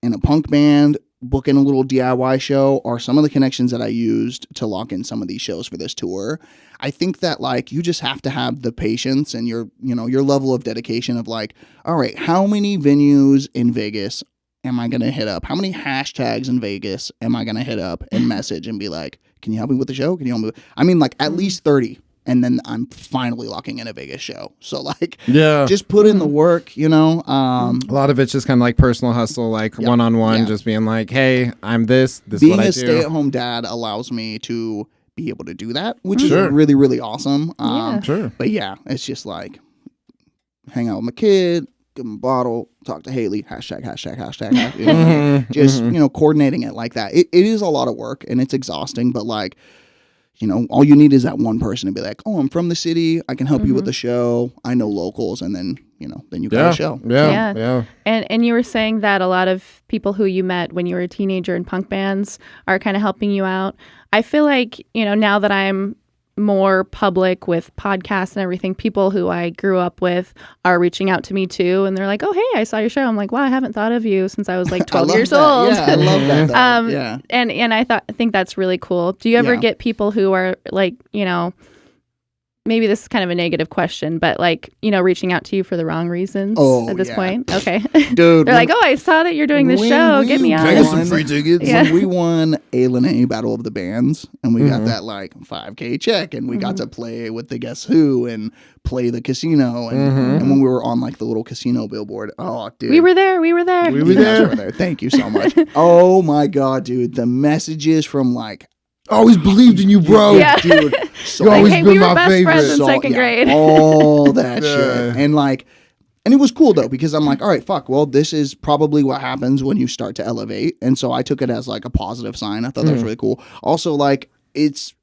in a punk band, booking a little DIY show, are some of the connections that I used to lock in some of these shows for this tour. I think that like you just have to have the patience and your level of dedication of like, all right, how many venues in Vegas am I going to hit up? How many hashtags in Vegas am I going to hit up and message and be like, can you help me with the show? Can you help me? I mean, like at least 30. And then I'm finally locking in a Vegas show. So like, Yeah. just put in the work, a lot of it's just kind of like personal hustle, like one-on-one, yeah. just being like, hey, I'm this is being what I a do. stay-at-home dad allows me to be able to do that, which is Sure. really, really awesome. Yeah. Sure. But yeah, it's just like hang out with my kid, give him a bottle, talk to Haley, hashtag. Just, coordinating it like that. It is a lot of work and it's exhausting, but like, all you need is that one person to be like, oh, I'm from the city. I can help you with the show. I know locals. And then, then you got a show. Yeah. And you were saying that a lot of people who you met when you were a teenager in punk bands are kind of helping you out. I feel like, now that I'm more public with podcasts and everything, people who I grew up with are reaching out to me too. And they're like, oh, hey, I saw your show. I'm like, wow, I haven't thought of you since I was like 12 years old. Yeah, I love that. Though. Yeah. And I think that's really cool. Do you ever Yeah. get people who are like, maybe this is kind of a negative question, but like, reaching out to you for the wrong reasons at this yeah. point? Okay. Dude. They're like, oh, I saw that you're doing this when show. we Get me won- on. Can I get some One- free tickets? Yeah. When we won A Battle of the Bands and we got that like $5,000 check and we got to play with the Guess Who and play the casino and when we were on like the little casino billboard. Oh, dude. We were there. We were You guys there. were there. Thank you so much. Oh my God, dude. The messages from like, Always believed in you, bro. Yeah. dude, so You Like, always hey, been we were my best friends favorite. in second grade. all that Yeah. shit. And like, and it was cool though, because I'm like, all right, fuck, well, this is probably what happens when you start to elevate. And so I took it as like a positive sign. I thought that was really cool. Also, like, it's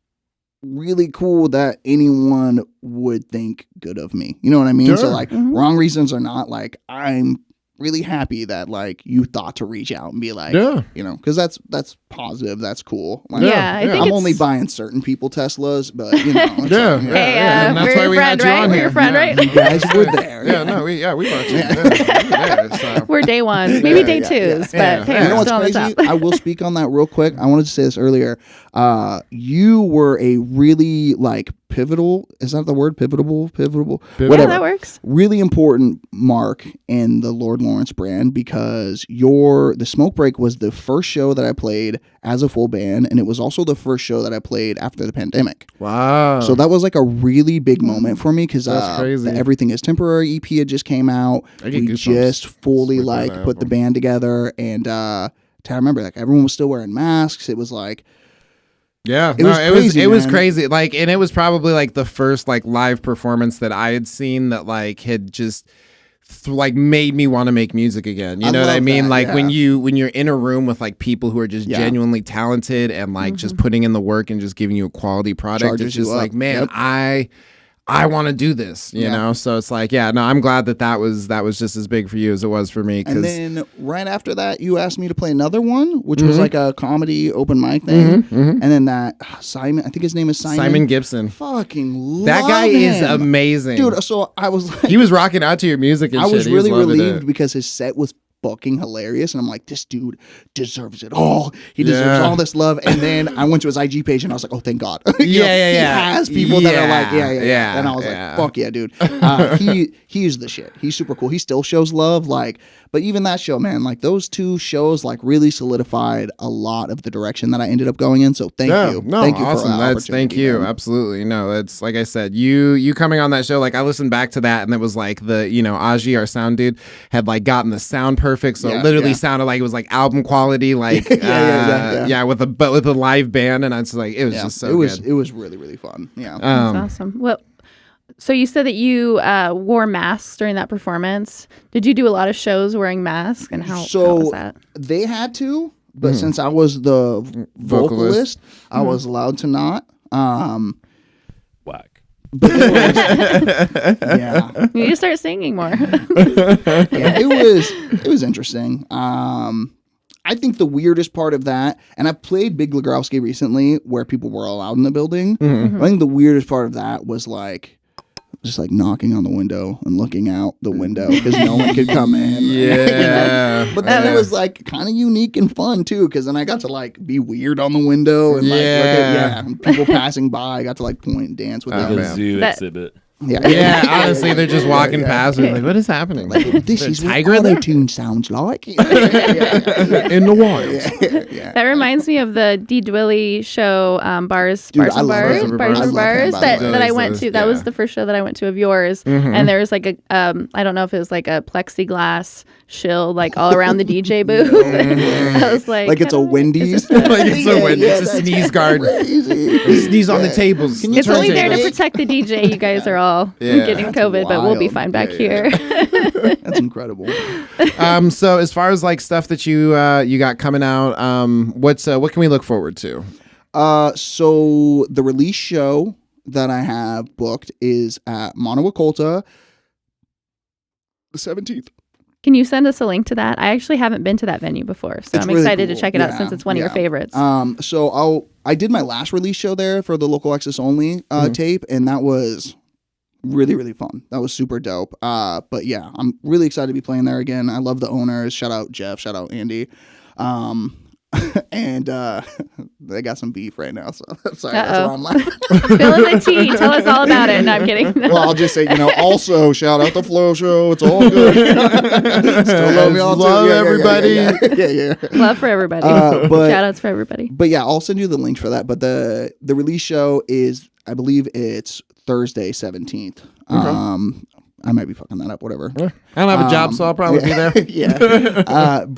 really cool that anyone would think good of me. You know what I mean? So Sure. like, wrong reasons or not, like, I'm really happy that like you thought to reach out and be like, Yeah. because that's positive, that's cool. Like, Yeah, I think I'm it's only buying certain people Teslas, but it's Yeah. like, Hey, And that's we're why your we friend, had you right? on We're here. your friend, Yeah. right? you guys were there. Yeah, no, we brought you. Yeah, we were there, so. We're day ones, maybe day yeah, twos, yeah. but hey, Yeah. You know we're what's still on the crazy? top. I will speak on that real quick. I wanted to say this earlier. You were a really like pivotal. Is that the word? Pivotal. Yeah, Whatever. that works. Really important mark in the Lord Lawrence brand, because the Smoke Break was the first show that I played as a full band, and it was also the first show that I played after the pandemic. Wow. So that was like a really big moment for me, because That's crazy. the Everything Is Temporary EP had just came out. I get We goosebumps just fully with that like put the album. band together, and I remember like everyone was still wearing masks. It was like, Yeah, It was crazy, it was man. crazy. Like, and it was probably like the first like live performance that I had seen that like had just like made me want to make music again. You I know what I love mean? that, Like when yeah. you're in a room with like people who are just Yeah. genuinely talented and like just putting in the work and just giving you a quality product. Charges It's just you up. like, man, Yep. I want to do this, you know? So it's like, yeah, no, I'm glad that was just as big for you as it was for me. And then right after that, you asked me to play another one, which was like a comedy open mic thing. And then that Simon, I think his name is Simon Gibson. Fucking love That guy him. is amazing. Dude, so I was like, he was rocking out to your music and I shit. was He really loving relieved it. because his set was fucking hilarious, and I'm like, this dude deserves it all. He deserves all this love. And then I went to his IG page, and I was like, oh, thank God. He has people that are like, yeah. And I was like, fuck yeah, dude. He is the shit. He's super cool. He still shows love, like. But even that show, man, like those two shows, like really solidified a lot of the direction that I ended up going in. So thank you. No, Thank you awesome. for That's thank you. man. Absolutely. No, it's like I said, you coming on that show, like I listened back to that and it was like the, Aji, our sound dude, had like gotten the sound perfect. So it literally sounded like it was like album quality, like with a live band. And I was like, it was just so good. It was really, really fun. Yeah. That's awesome. Well, so you said that you wore masks during that performance. Did you do a lot of shows wearing masks, and how was that? They had to, but since I was the vocalist, I was allowed to not. Whack. But yeah, You need to start singing more. it was interesting. I think the weirdest part of that, and I played Big Legrowski recently where people were allowed in the building. I think the weirdest part of that was like just like knocking on the window and looking out the window because no one could come in. Yeah. But then it was like kind of unique and fun too, because then I got to like be weird on the window and like look at people passing by. I got to like point and dance with Like them. a zoo exhibit. Yeah, honestly, they're just walking past and like, what is happening? Like, this is what tiger there? auto-tune sounds like. In the wild. That reminds me of the D. Dwilly show, Bars Dude, and I love Bars, him. Bars I and love him, Bars by that, the way. that I went to. That was Yeah. the first show that I went to of yours. And there was like a, I don't know if it was like a plexiglass shield like all around the DJ booth. I was like, Like it's a Wendy's. Like it's a Wendy's, it's a sneeze guard. Sneeze on the tables. Can you It's only there to Jake? protect the DJ. You guys are all Yeah. getting COVID, but we'll be wild. fine back Yeah, here. That's incredible. So as far as like stuff that you got coming out, what can we look forward to? So the release show that I have booked is at Mono Occulta, the 17th. Can you send us a link to that? I actually haven't been to that venue before, so It's I'm really excited cool. to check it out Yeah, since it's one of your yeah. favorites. So I did my last release show there for the Local Access Only tape, and that was really, really fun. That was super dope. But yeah, I'm really excited to be playing there again. I love the owners. Shout out Jeff. Shout out Andy. And they got some beef right now, so sorry, that's why I'm laughing. Spill the tea. Tell us all about it. No, I'm kidding. Well, I'll just say, also shout out the Flow Show. It's all good. Still love y'all too. Love Yeah, everybody. Yeah. Love for everybody. But- Shout outs for everybody. But yeah, I'll send you the link for that. But the release show is, I believe it's Thursday 17th. I might be fucking that up, whatever. I don't have a job, so I'll probably be there. Yeah,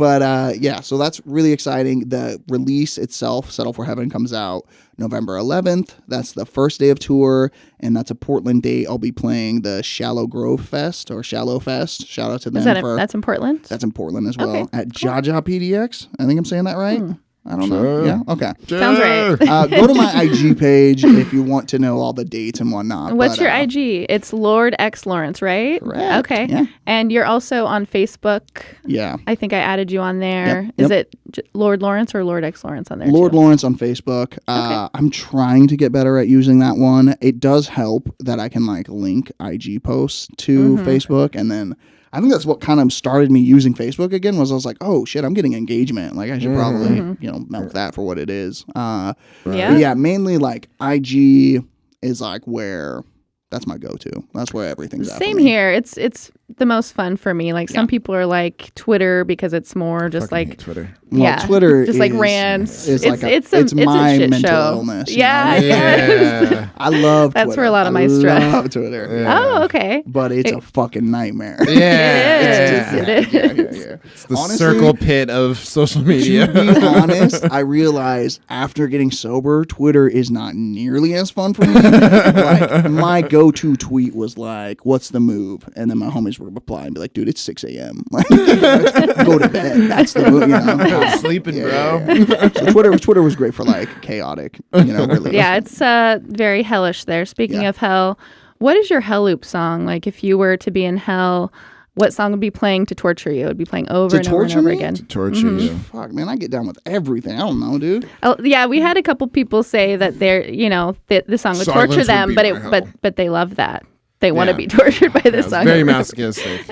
so that's really exciting. The release itself, Settle for Heaven, comes out November 11th. That's the first day of tour, and that's a Portland date. I'll be playing the Shallow Grove Fest or Shallow Fest. Shout out to them That's in Portland? That's in Portland as well. Okay, at Jaja PDX. I think I'm saying that right. I don't know. Yeah. Okay. Sounds right. Go to my IG page if you want to know all the dates and whatnot. What's But, your IG? It's Lord X Lawrence, right? Correct, Okay. yeah. And you're also on Facebook. Yeah. I think I added you on there. Yep, Is yep. it Lord Lawrence or Lord X Lawrence on there? Lord too? Lawrence on Facebook. I'm trying to get better at using that one. It does help that I can like link IG posts to Facebook, and then I think that's what kind of started me using Facebook again. Was I was like, oh shit, I'm getting engagement. Like I should probably milk that for what it is. Yeah. But yeah, mainly like IG is like where that's my go-to. That's where everything's at. for Same me. here. It's the most fun for me. Like some people are like Twitter because it's more just Fucking hate like Twitter. Well, yeah, Twitter just like is- rants. is It's like it's a my shit mental show. illness. Yeah. Yeah. I love That's Twitter. where a lot of my I stress- love Twitter. Oh, okay. But it's a fucking nightmare. Yeah. It is. Yeah. It's the circle pit of social media. To be honest, I realized after getting sober, Twitter is not nearly as fun for me. Like my go-to tweet was like, "What's the move?" And then my homies would reply and be like, "Dude, it's 6 a.m. Like, go to bed. That's the move." Sleeping, Yeah, bro. yeah. So Twitter was great for like chaotic, really. Yeah, it's very hellish there. Speaking Yeah. of hell, What is your hell loop song? Like, if you were to be in hell, what song would be playing to torture you? It would be playing over To and over and torture over me? again. To torture you. Fuck, man, I get down with everything. I don't know, dude. Oh, yeah, we had a couple people say that they're, the song would Silence torture would them, be but my hell. but they love that. They want to Yeah. be tortured by this It's song. very masochistic.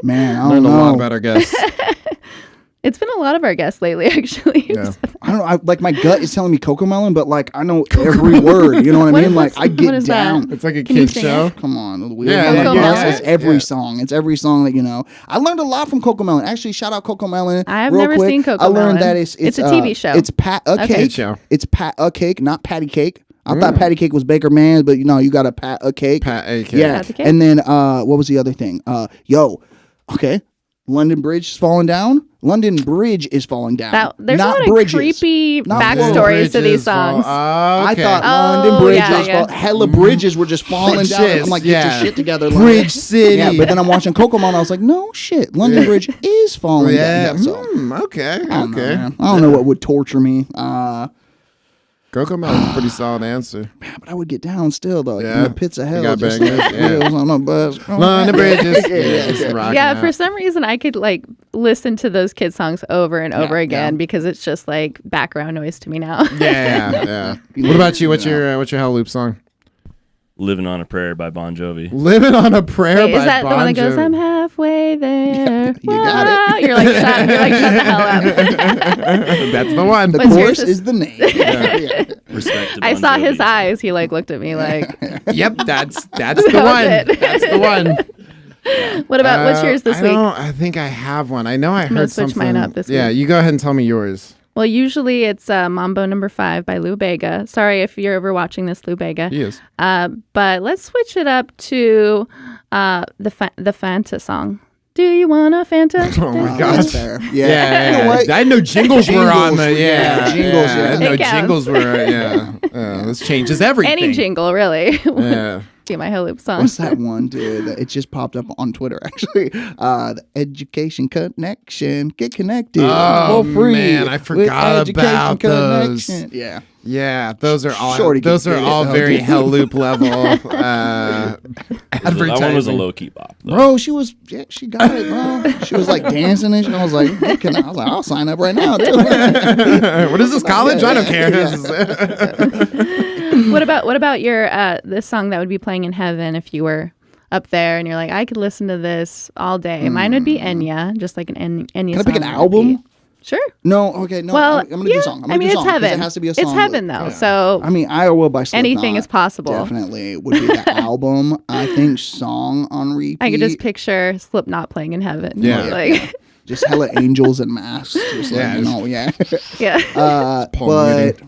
Man, I don't Learned a lot know. about our guests. It's been a lot of our guests lately, actually. Yeah. I don't know. Like my gut is telling me Coco Melon, but like I know every word. You know what I What- mean? Like I what get is that? down. It's like a Can you kid sing show. it? Come on, Yeah, Coco Melon. It's every Yeah. song. It's every song that you know. I learned a lot from Coco Melon. Actually, shout out Coco Melon. I have real never quick. seen Coco I learned Melon. that it's It's a TV show. It's Pat a Okay. cake. Show. It's Pat a cake, not Patty Cake. I thought Patty Cake was Baker Man, but you got a Pat a cake. Pat AK. Yeah, Pat a cake. and then what was the other thing? Okay, London Bridge is falling down. London Bridge is falling down. There's not a lot of bridges. creepy Not backstories to these Bridges fall- songs. I thought Oh, London Bridge yeah, was yeah. hella bridges were just falling down. Bridges, I'm like, yeah. get your shit together, London. Bridge City. Yeah, but then I'm watching Coco Melon. I was like, no shit, London Bridge is falling Yeah. down. So, Okay. I don't know, Okay. man. I don't know what would torture me. Coco Melon's a pretty solid answer. But I would get down still though. Like, Yeah. in the pits of hell. got Just bangers, like, yeah. wheels on a bus. London Bridges. Yeah, just rocking Yeah, out. for some reason I could like listen to those kid songs over and over Yeah, again yeah. because it's just like background noise to me now. Yeah. What about you? What's your hell loop song? Living on a Prayer by Bon Jovi. Living on a Prayer Wait, by is that the one Bon that goes, Jovi. I'm halfway there? you got it. Wow. You're like, shut the hell up. That's the one. The What's yours course is- is the name. Yeah. Respect to I Bon saw Jovi. his eyes. He like looked at me like, Yep, that's the That was one. it. That's the one. what about, what's yours this I week? I think I have one. I know I gonna heard switch something. mine up this Yeah, week. you go ahead and tell me yours. Well, usually it's Mambo Number 5 by Lou Bega. Sorry if you're ever watching this, Lou Bega. He is. But let's switch it up to the Fanta song. Do you want a Fanta? Oh my That's gosh. fair. Yeah, Yeah. You know what? I know jingles were on the Jingles, yeah, jingles, yeah. I know It counts. jingles were this changes everything. Any jingle, really. Yeah. Be my hell loop song. What's that one, dude? It just popped up on Twitter, actually. The Education Connection. Get connected Oh, for free. man, I with forgot Education about those. Connection. Yeah. Yeah, those are all Shorty can those are get it, all though, very dude. hell loop level That advertising. one was a low key bop. though. Bro, she got it, bro. She was like dancing and shit. I was like, I'll sign up right now, dude. What is this, college? I don't care. What about your this song that would be playing in heaven if you were up there and you're like, I could listen to this all day. Mine would be Enya, just like an Enya Can I song. pick an on album? repeat. Sure. No, okay, no. Well, I'm gonna do a song. I'm gonna do a it's song, 'cause heaven. It has to be a song. It's heaven though. So I mean, Iowa by Slipknot. anything is possible. Definitely would be the album. I think song on repeat. I could just picture Slipknot playing in heaven. Yeah. Like, just hella angels and masks. Just like, Yeah, yeah. yeah. Paul But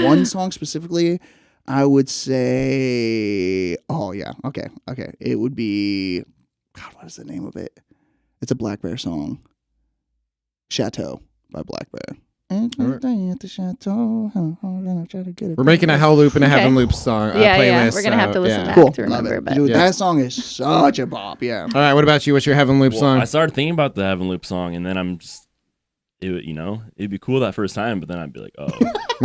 one song specifically, I would say, oh yeah, okay. It would be, God, what is the name of it? It's a Black Bear song. Chateau by Black Bear. At the chateau, I try to get it We're making a hell loop and a Okay. heaven loop song Yeah, playlist. We're gonna have to listen yeah. back Cool. to Love remember. it. But Dude, Yeah. that song is such a bop. Yeah. All right, what about you? What's your heaven loop Well, song? I started thinking about the Heaven Loop song, and then I'm just, it'd be cool that first time, but then I'd be like, oh.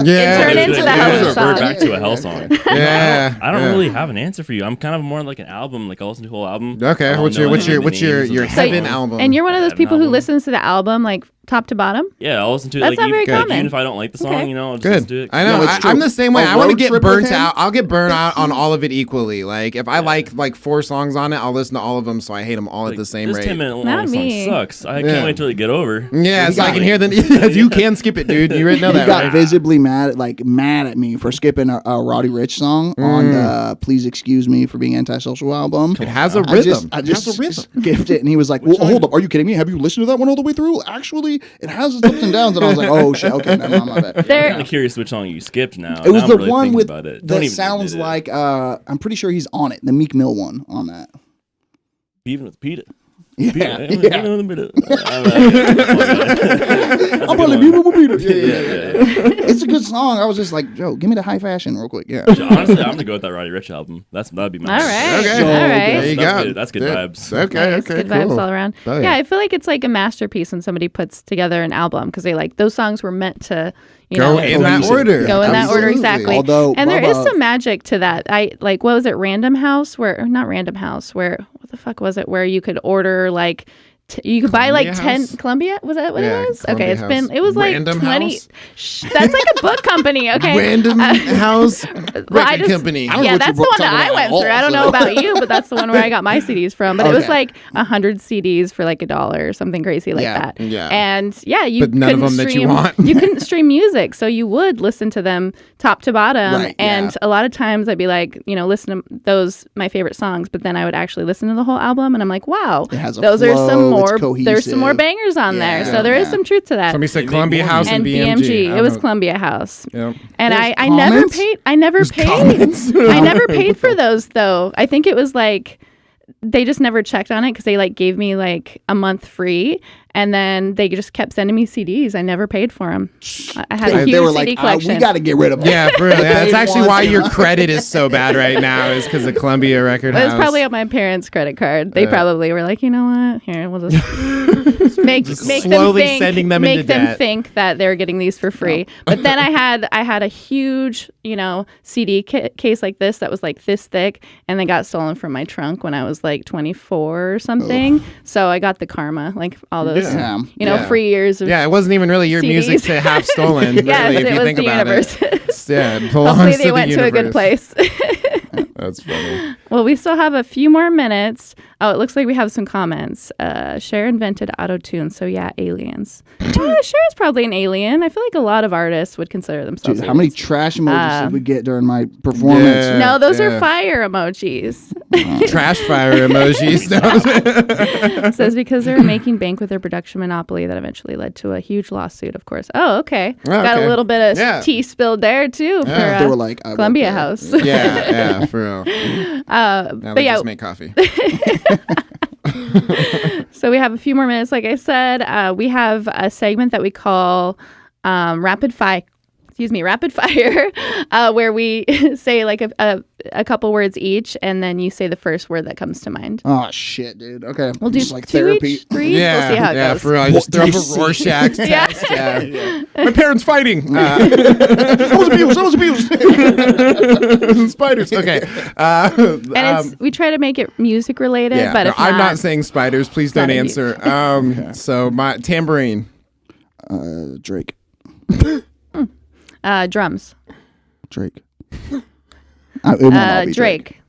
Yeah. turned into the hell loop Revert song. back to a hell song. Yeah. I don't yeah. really have an answer for you. I'm kind of more like an album. Like I'll listen to a whole album. Okay, I don't what's know your any of the names of the heaven songs. album? And you're one of those Heaven people who album. listens to the album like top to bottom. Yeah, I'll listen to it. That's like, not very even, common. even if I don't like the song, Okay. I'll just Good. listen to it. I know. No, it's true. I'm the same way. A I want to road get trip with burnt him? out. I'll get burnt out on all of it equally. Like if I like 4 songs on it, I'll listen to all of them, so I hate them all at the same this rate. 10-minute long Not song me. sucks. I Yeah. can't wait till it get over. Yeah, You so I got can it. hear the. You can skip it, dude. You already know He that. got right? visibly mad at me for skipping a Roddy Ricch song on the "Please Excuse Me for Being Antisocial" album. It has a I rhythm. just it has a rhythm. skipped it, and he was like, well, "Hold up, are you kidding me? Have you listened to that one all the way through? Actually, it has its ups and downs." And I was like, "Oh shit, okay, never mind, my bad." I'm There, kind of curious which song you skipped now. It was Now the I'm really one thinking with about it. Don't that even sounds admit it. like I'm pretty sure he's on it, the Meek Mill one on that. Even with Peta. Yeah. I'm gonna be Yeah. It's a good song. I was just like, Joe, give me the high fashion real quick. Yeah. Honestly, I'm gonna go with that Roddy Ricch album. That'd be my. All right. Okay. All right. There you go. That's good vibes. Okay. Nice, Okay. good Cool. vibes all around. Oh, yeah. I feel like it's like a masterpiece when somebody puts together an album because they like those songs were meant to, Go in that cohesive. order. Go in that order, Absolutely. exactly. Although, and there is Bubba- some magic to that. I like what was it, Random House, where or not Random House, where what the fuck was it, where you could order like you could buy like Columbia 10 House? Columbia, was that what Yeah, it was? Columbia Okay, it was like Random 20. House? That's like a book company. Okay, Random House Record Well, I just- Company. I don't know yeah, what that's you're the one talking that I about went at all, through. I don't so- know about you, but that's the one where I got my CDs from. But it was Okay. like 100 CDs for like $1 or something crazy like Yeah. that. Yeah. And yeah, you But none of couldn't them that you stream, want. you couldn't stream music, so you would listen to them top to bottom. Right, and yeah. a lot of times I'd be like, listen to those my favorite songs, but then I would actually listen to the whole album, and I'm like, wow, It has a those are some flow, more. it's There's some more cohesive. bangers on there, Yeah, so there is yeah. some truth to that. Somebody said They make Columbia more House and BMG. I it was don't know. Columbia House. Yep. And There's I never comments? paid. I never There's paid. comments? I never paid for those though. I think it was like they just never checked on it because they like gave me like a month free, and then they just kept sending me CDs. I never paid for them. I had a They huge were CD like, collection. we got to get rid of them. Yeah, for real. Yeah, that's They actually want why to- your credit is so bad right now is because of Columbia Record It House. was probably on my parents' credit card. They probably were like, you know what? Here, we'll just make them slowly think, sending them make into them debt. think that they're getting these for free. But then I had a huge, CD case like this that was like this thick, and they got stolen from my trunk when I was like 24 or something. So I got the karma, like all those, Yeah. Yeah. free years of. Yeah, it wasn't even really your music CDs. to have stolen. Yes, really, if it you was think the about universe. it. Yeah, it belongs Hopefully to they the went to a good universe. place. That's funny. Well, we still have a few more minutes. Oh, it looks like we have some comments. Cher invented auto-tune, so yeah, aliens. Cher's probably an alien. I feel like a lot of artists would consider themselves Dude, how many aliens. trash emojis did we get during my performance? Yeah. No, those Yeah. are fire emojis. Trash fire emojis. It says because they were making bank with their production monopoly that eventually led to a huge lawsuit, of course. Oh, okay. Got okay. a little bit of Yeah. tea spilled there, too, for They were like, I work Columbia there. House. yeah, for real. Now But they yeah, just make coffee. so we have a few more minutes. Like I said, we have a segment that we call rapid fire. Rapid fire, where we say like a couple words each, and then you say the first word that comes to mind. Oh, shit, dude. Okay. We'll do Just like two therapy. each, three each. Yeah, We'll see how it yeah, goes. for real. I just What throw do up you a see? Rorschach Yeah. test. Yeah. My parents fighting. I was abused. Spiders. Okay. And we try to make it music related, yeah, but no, if I'm not saying spiders. Please don't not a answer. So my tambourine. Drake. drums. Drake. It might not be Drake.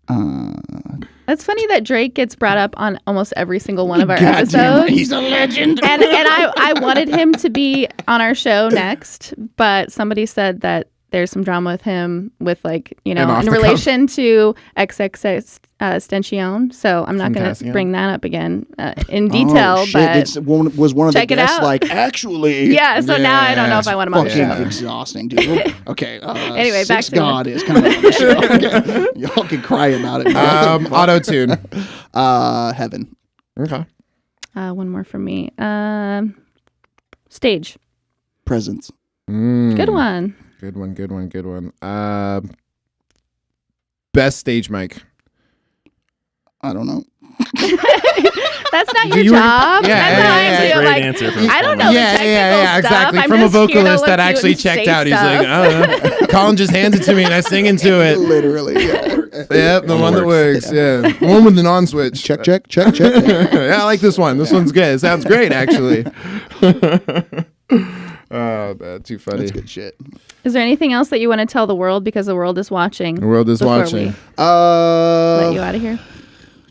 That's funny that Drake gets brought up on almost every single one of our Goddamn episodes. right. He's a legend. and I wanted him to be on our show next, but somebody said that there's some drama with him with like, And in off the relation to XXX Stentione. So I'm not going to Tentacion. bring that up again in detail, Oh, shit. but Was one of the check it guests out. like, actually? yeah, so now I don't know if I want him on the Fucking show. exhausting, dude. Okay. Anyway, back Six to God is coming on the show. Okay. Y'all can cry about it. Auto tune. Heaven. Okay. One more from me. Stage. Presence. Good one. Good one. Best stage mic. I don't know. That's not Do your you- job. Yeah, That's yeah, how I yeah, do it. Great Like, answer from I don't know someone. the Yeah, technical yeah, stuff. exactly. I'm From a just here to vocalist look that cute actually and checked say out. He's like, stuff. I don't know. Colin just hands it to me and I sing into it. Literally. Yeah. Yep, the one that works. Yeah, the one with the non switch. Check. Yeah. Yeah, I like this one. This one's good. It sounds great, actually. Oh, man, too funny. That's good shit. Is there anything else that you want to tell the world because the world is watching? The world is before watching. we let you out of here.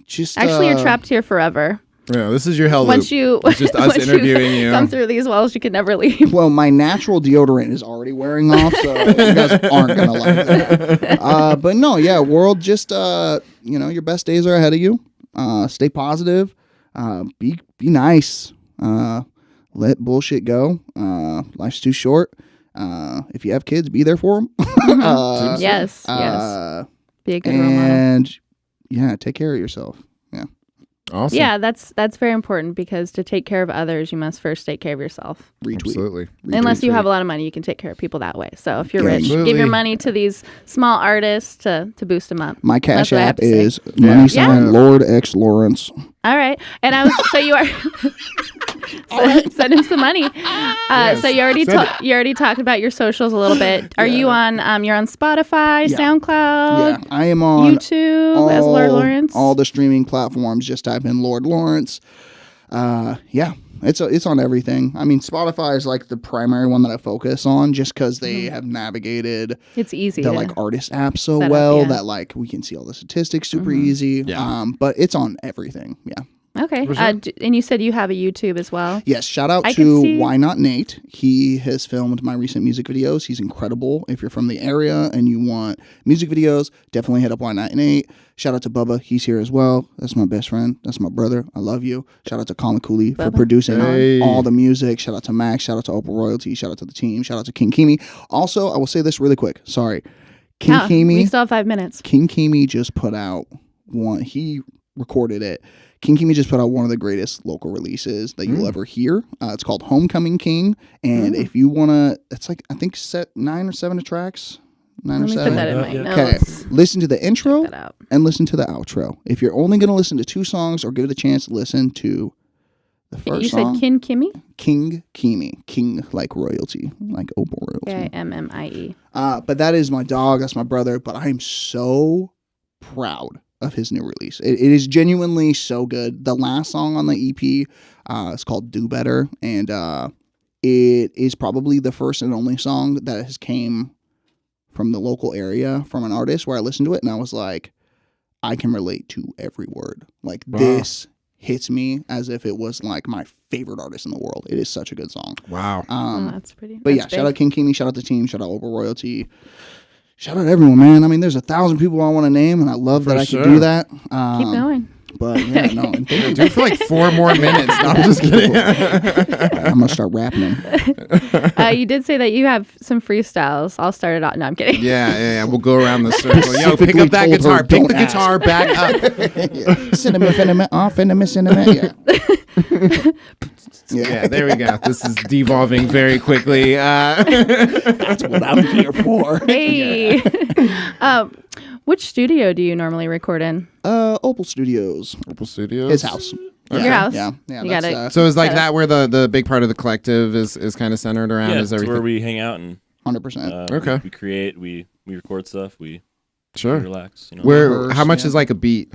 Just Actually, you're trapped here forever. Yeah, this is your hell Once loop. you It's just us once interviewing you. come through these walls, you can never leave. Well, my natural deodorant is already wearing off, so you guys aren't gonna like that. But no, yeah, world, just your best days are ahead of you. Stay positive. Be nice. Let bullshit go. Life's too short. If you have kids, be there for them. Yes. Be a good role model. and yeah, take care of yourself. Yeah. Awesome. Yeah, that's very important because to take care of others, you must first take care of yourself. Retweet. Absolutely. Unless you have a lot of money, you can take care of people that way. So if you're Yeah, rich, absolutely. give your money to these small artists to boost them up. My Cash That's what I have App to say. is money sign Yeah. Lord X Lawrence. All right, and I was so you are send him some money. So you already you already talked about your socials a little bit. Are you on? You're on Spotify, Yeah. SoundCloud, Yeah, I am on YouTube as Lord Lawrence. all the streaming platforms. Just type in Lord Lawrence. Yeah, it's on everything. I mean, Spotify is like the primary one that I focus on, just because they have navigated It's easy. the to- like artist app so set up, well yeah. that like we can see all the statistics super easy. Yeah. But it's on everything. Yeah. Okay, For sure. and you said you have a YouTube as well. Yes, shout out I can to see- Why Not Nate. He has filmed my recent music videos. He's incredible. If you're from the area and you want music videos, definitely hit up Why Not Nate. Shout out to Bubba. He's here as well. That's my best friend. That's my brother. I love you. Shout out to Colin Cooley for Bubba. producing Hey. all the music. Shout out to Max. Shout out to Opal Royalty. Shout out to the team. Shout out to King Kimi. Also, I will say this really quick. Sorry. King Oh, we Kimi. still have 5 minutes. King Kimi just put out one. He recorded it. King Kimi just put out one of the greatest local releases that you'll ever hear. It's called Homecoming King, and if you wanna, it's like I think set 9 or 7 tracks. 9 Let or me 7. put that in my Yeah. Okay, notes. listen to the intro Check that out. and listen to the outro. If you're only gonna listen to 2 songs, or give it a chance to listen to the first You song, said Kin Kimmy? King Kimi, King like royalty, like Opal royalty. Kimmie. But that is my dog. That's my brother. But I am so proud of his new release. It is genuinely so good. The last song on the EP is called Do Better. And it is probably the first and only song that has came from the local area from an artist where I listened to it and I was like, I can relate to every word. Like this hits me as if it was like my favorite artist in the world. It is such a good song. Wow. Oh, that's pretty. But yeah, shout out King Kimi, shout out the team, shout out Opal Royalty, shout out everyone, man. I mean, there's 1,000 people I want to name, and I love that I sure. can do that. Keep going. But yeah, no, and thank you. Do it for like 4 more minutes. No, I'm just kidding. I'm gonna start rapping them. You did say that you have some freestyles. I'll start it out. No, I'm kidding. Yeah. We'll go around the circle. Yo, pick Specifically up that told her, guitar. Pick "Don't the ask." guitar back up. Cinnamon, cinnamon, cinnamon. Yeah, there we go. This is devolving very quickly. That's what I'm here for. Hey. Which studio do you normally record in? Opal Studios, Opal Studios. his house. Your house. Yeah. You That's, gotta- So is like Set that where the big part of the collective is kind of centered around? Yeah, is it's everything? where we hang out and 100%. Okay. we create, we record stuff, we Sure. relax. You know, Where? Rehearse, How much yeah. is like a beat?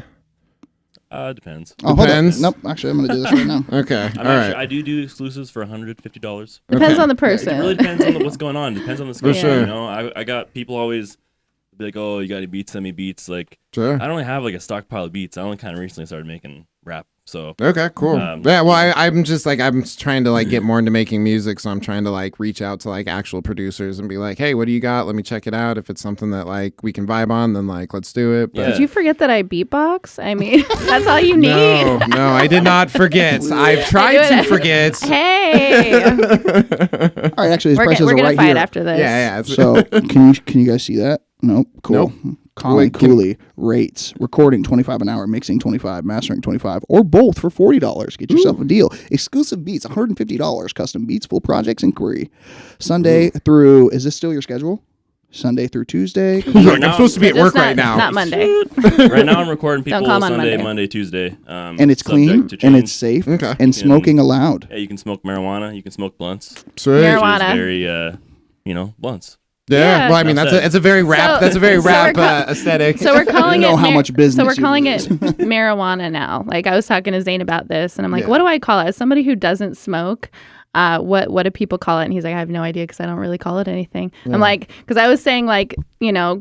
it depends. Oh, hold on. Depends. Nope. Actually, I'm gonna do this right now. Okay. All right. I do exclusives for $150. Depends Okay. on the It person. really depends on what's going on. Depends on the schedule. sure. You know, I got people always be like, "Oh, you got any beats? Send me beats." Like, Sure. I don't really have like a stockpile of beats. I only kind of recently started making rap. So Okay, cool. Yeah, well, I'm just like I'm just trying to like get more into making music, so I'm trying to like reach out to like actual producers and be like, hey, what do you got? Let me check it out. If it's something that like we can vibe on, then like let's do it. But Yeah. Did you forget that I beatbox? I mean, that's all you need. no, I did not forget. I've tried I do to it. forget. Hey, All right. Actually, his prices we're are gonna right fight here. after this. Yeah. It's, So can you guys see that? Nope. Cool. Nope. Colin Wait, can- Cooley rates recording $25 an hour, mixing $25, mastering $25, or both for $40. Get yourself a deal. Exclusive beats $150, custom beats, full projects inquiry. Sunday through, is this still your schedule? Sunday through Tuesday. He's like, I'm now- supposed to be at Just work right now. Not Monday. right now I'm recording people Don't call 'em on Sunday, Monday. Monday, Tuesday. And it's clean subject to and change. it's safe Okay. and smoking allowed. Yeah, you can smoke marijuana. You can smoke blunts. Sweet. Marijuana. Which is very, blunts. Yeah. Yeah. Well, I mean, That's it. it's a very rap. So- that's a very so rap we're co- aesthetic. So we're calling You know it how much business So we're you calling lose. it marijuana now. Like I was talking to Zane about this, and I'm like, Yeah. what do I call it? As somebody who doesn't smoke, what do people call it? And he's like, I have no idea because I don't really call it anything. I'm like, because I was saying like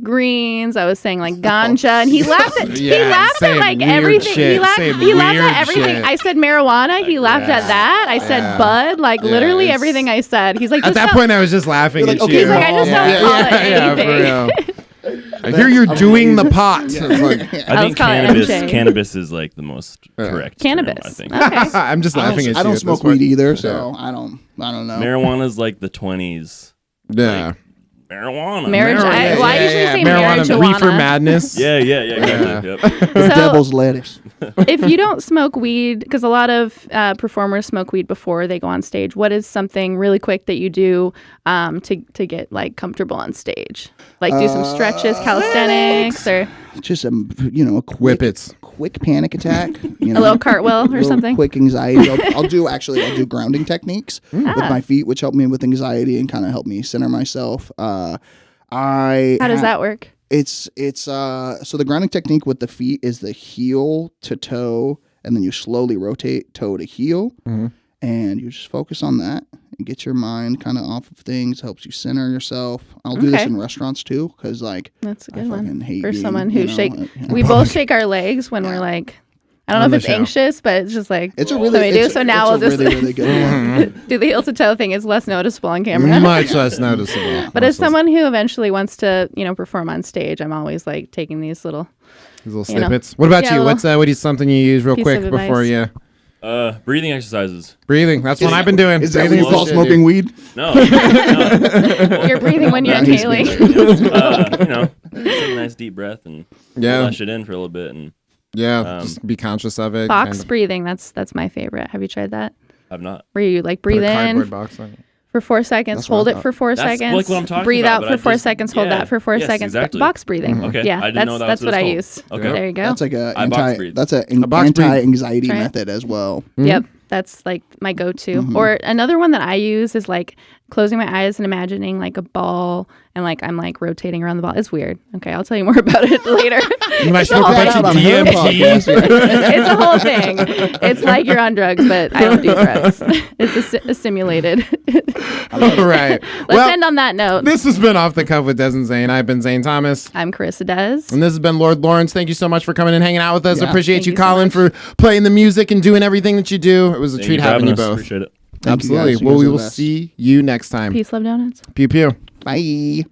greens. I was saying like ganja, and he laughed at he Yeah, laughed at saying like weird everything. shit, He laughed saying he laughed weird at everything. shit. I said marijuana. He laughed at that. I said Yeah. bud. Like Yeah, literally it's- everything I said. He's like, At just that don't- point, I was just laughing You're at like, you. okay, He's like, I just don't call it anything. for real. I hear you're doing the pot. It's like, I think call it MJ. cannabis is like the most correct. term, Cannabis. I think. Okay. I'm just laughing at you. I don't at smoke this point. weed either, so I don't know. Marijuana is like the 20s. Yeah. marijuana. Marriage. I usually say marijuana. Reefer madness. Yeah, exactly. Yep. The So- devil's lettuce. If you don't smoke weed, because a lot of performers smoke weed before they go on stage, what is something really quick that you do to get like comfortable on stage? Like do some stretches, calisthenics, or Just a quick Whippets. quick panic attack. a little cartwheel or little something. quick anxiety. I'll do grounding techniques with Ah. my feet, which help me with anxiety and kind of help me center myself. How does that work? It's so the grounding technique with the feet is the heel to toe, and then you slowly rotate toe to heel, and you just focus on that and get your mind kind of off of things. Helps you center yourself. I'll do this Okay. in restaurants too, because like That's a I good fucking one hate for being, someone who shake. you know, We both shake our legs when we're like. I don't On know the if it's show. anxious, but it's just like It's a so really we do. it's, So now it's we'll a just really really good one. do the heel to toe thing. Is less noticeable on camera. Much less noticeable. But as someone who eventually wants to, perform on stage, I'm always like taking these little. These little you know. snippets. What about Yeah, you? a What's what is something you use real piece quick of before advice. you Breathing exercises. breathing? That's what I've been doing. Is that when Breathing you call shit, smoking dude. weed? No. You're breathing when you're Yeah, he's inhaling. Take a nice deep breath and Yeah. hold that shit in for a little bit. And Yeah, just be conscious of it. Box kind of breathing. That's my favorite. Have you tried that? I've not. Where you like put a breathe cardboard in box on it. for 4 seconds, That's what hold I it thought. for 4 That's seconds, like what I'm talking breathe about, out but for I 4 just- seconds, hold yeah. that for 4 Yes, seconds. exactly. Box breathing. Okay, Yeah, I didn't that's know that's that's what what I it's use. called. Okay. There you go. That's like I box breathe. that's an box breathe. anti-anxiety Try it. method as well. Yep, that's like my go-to. Or another one that I use is like closing my eyes and imagining like a ball and like I'm like rotating around the ball. It's weird. Okay, I'll tell you more about it later. You might It's a smoke whole a bunch thing. of on her podcast. DMT. It's a whole thing. It's like you're on drugs, but I don't do drugs. It's a simulated. All right. Let's Well, end on that note. this has been Off the Cuff with Des and Zane. I've been Zane Thomas. I'm Carissa Des. And this has been Lord Lawrence. Thank you so much for coming and hanging out with us. Yeah. Appreciate Thank you, you so Colin, much. for playing the music and doing everything that you do. It was a Thank treat for having you us. both. Appreciate it. Thank you, Absolutely. guys. You Well, guys we are the will best. see you next time. Peace, love, donuts. Pew pew. Bye.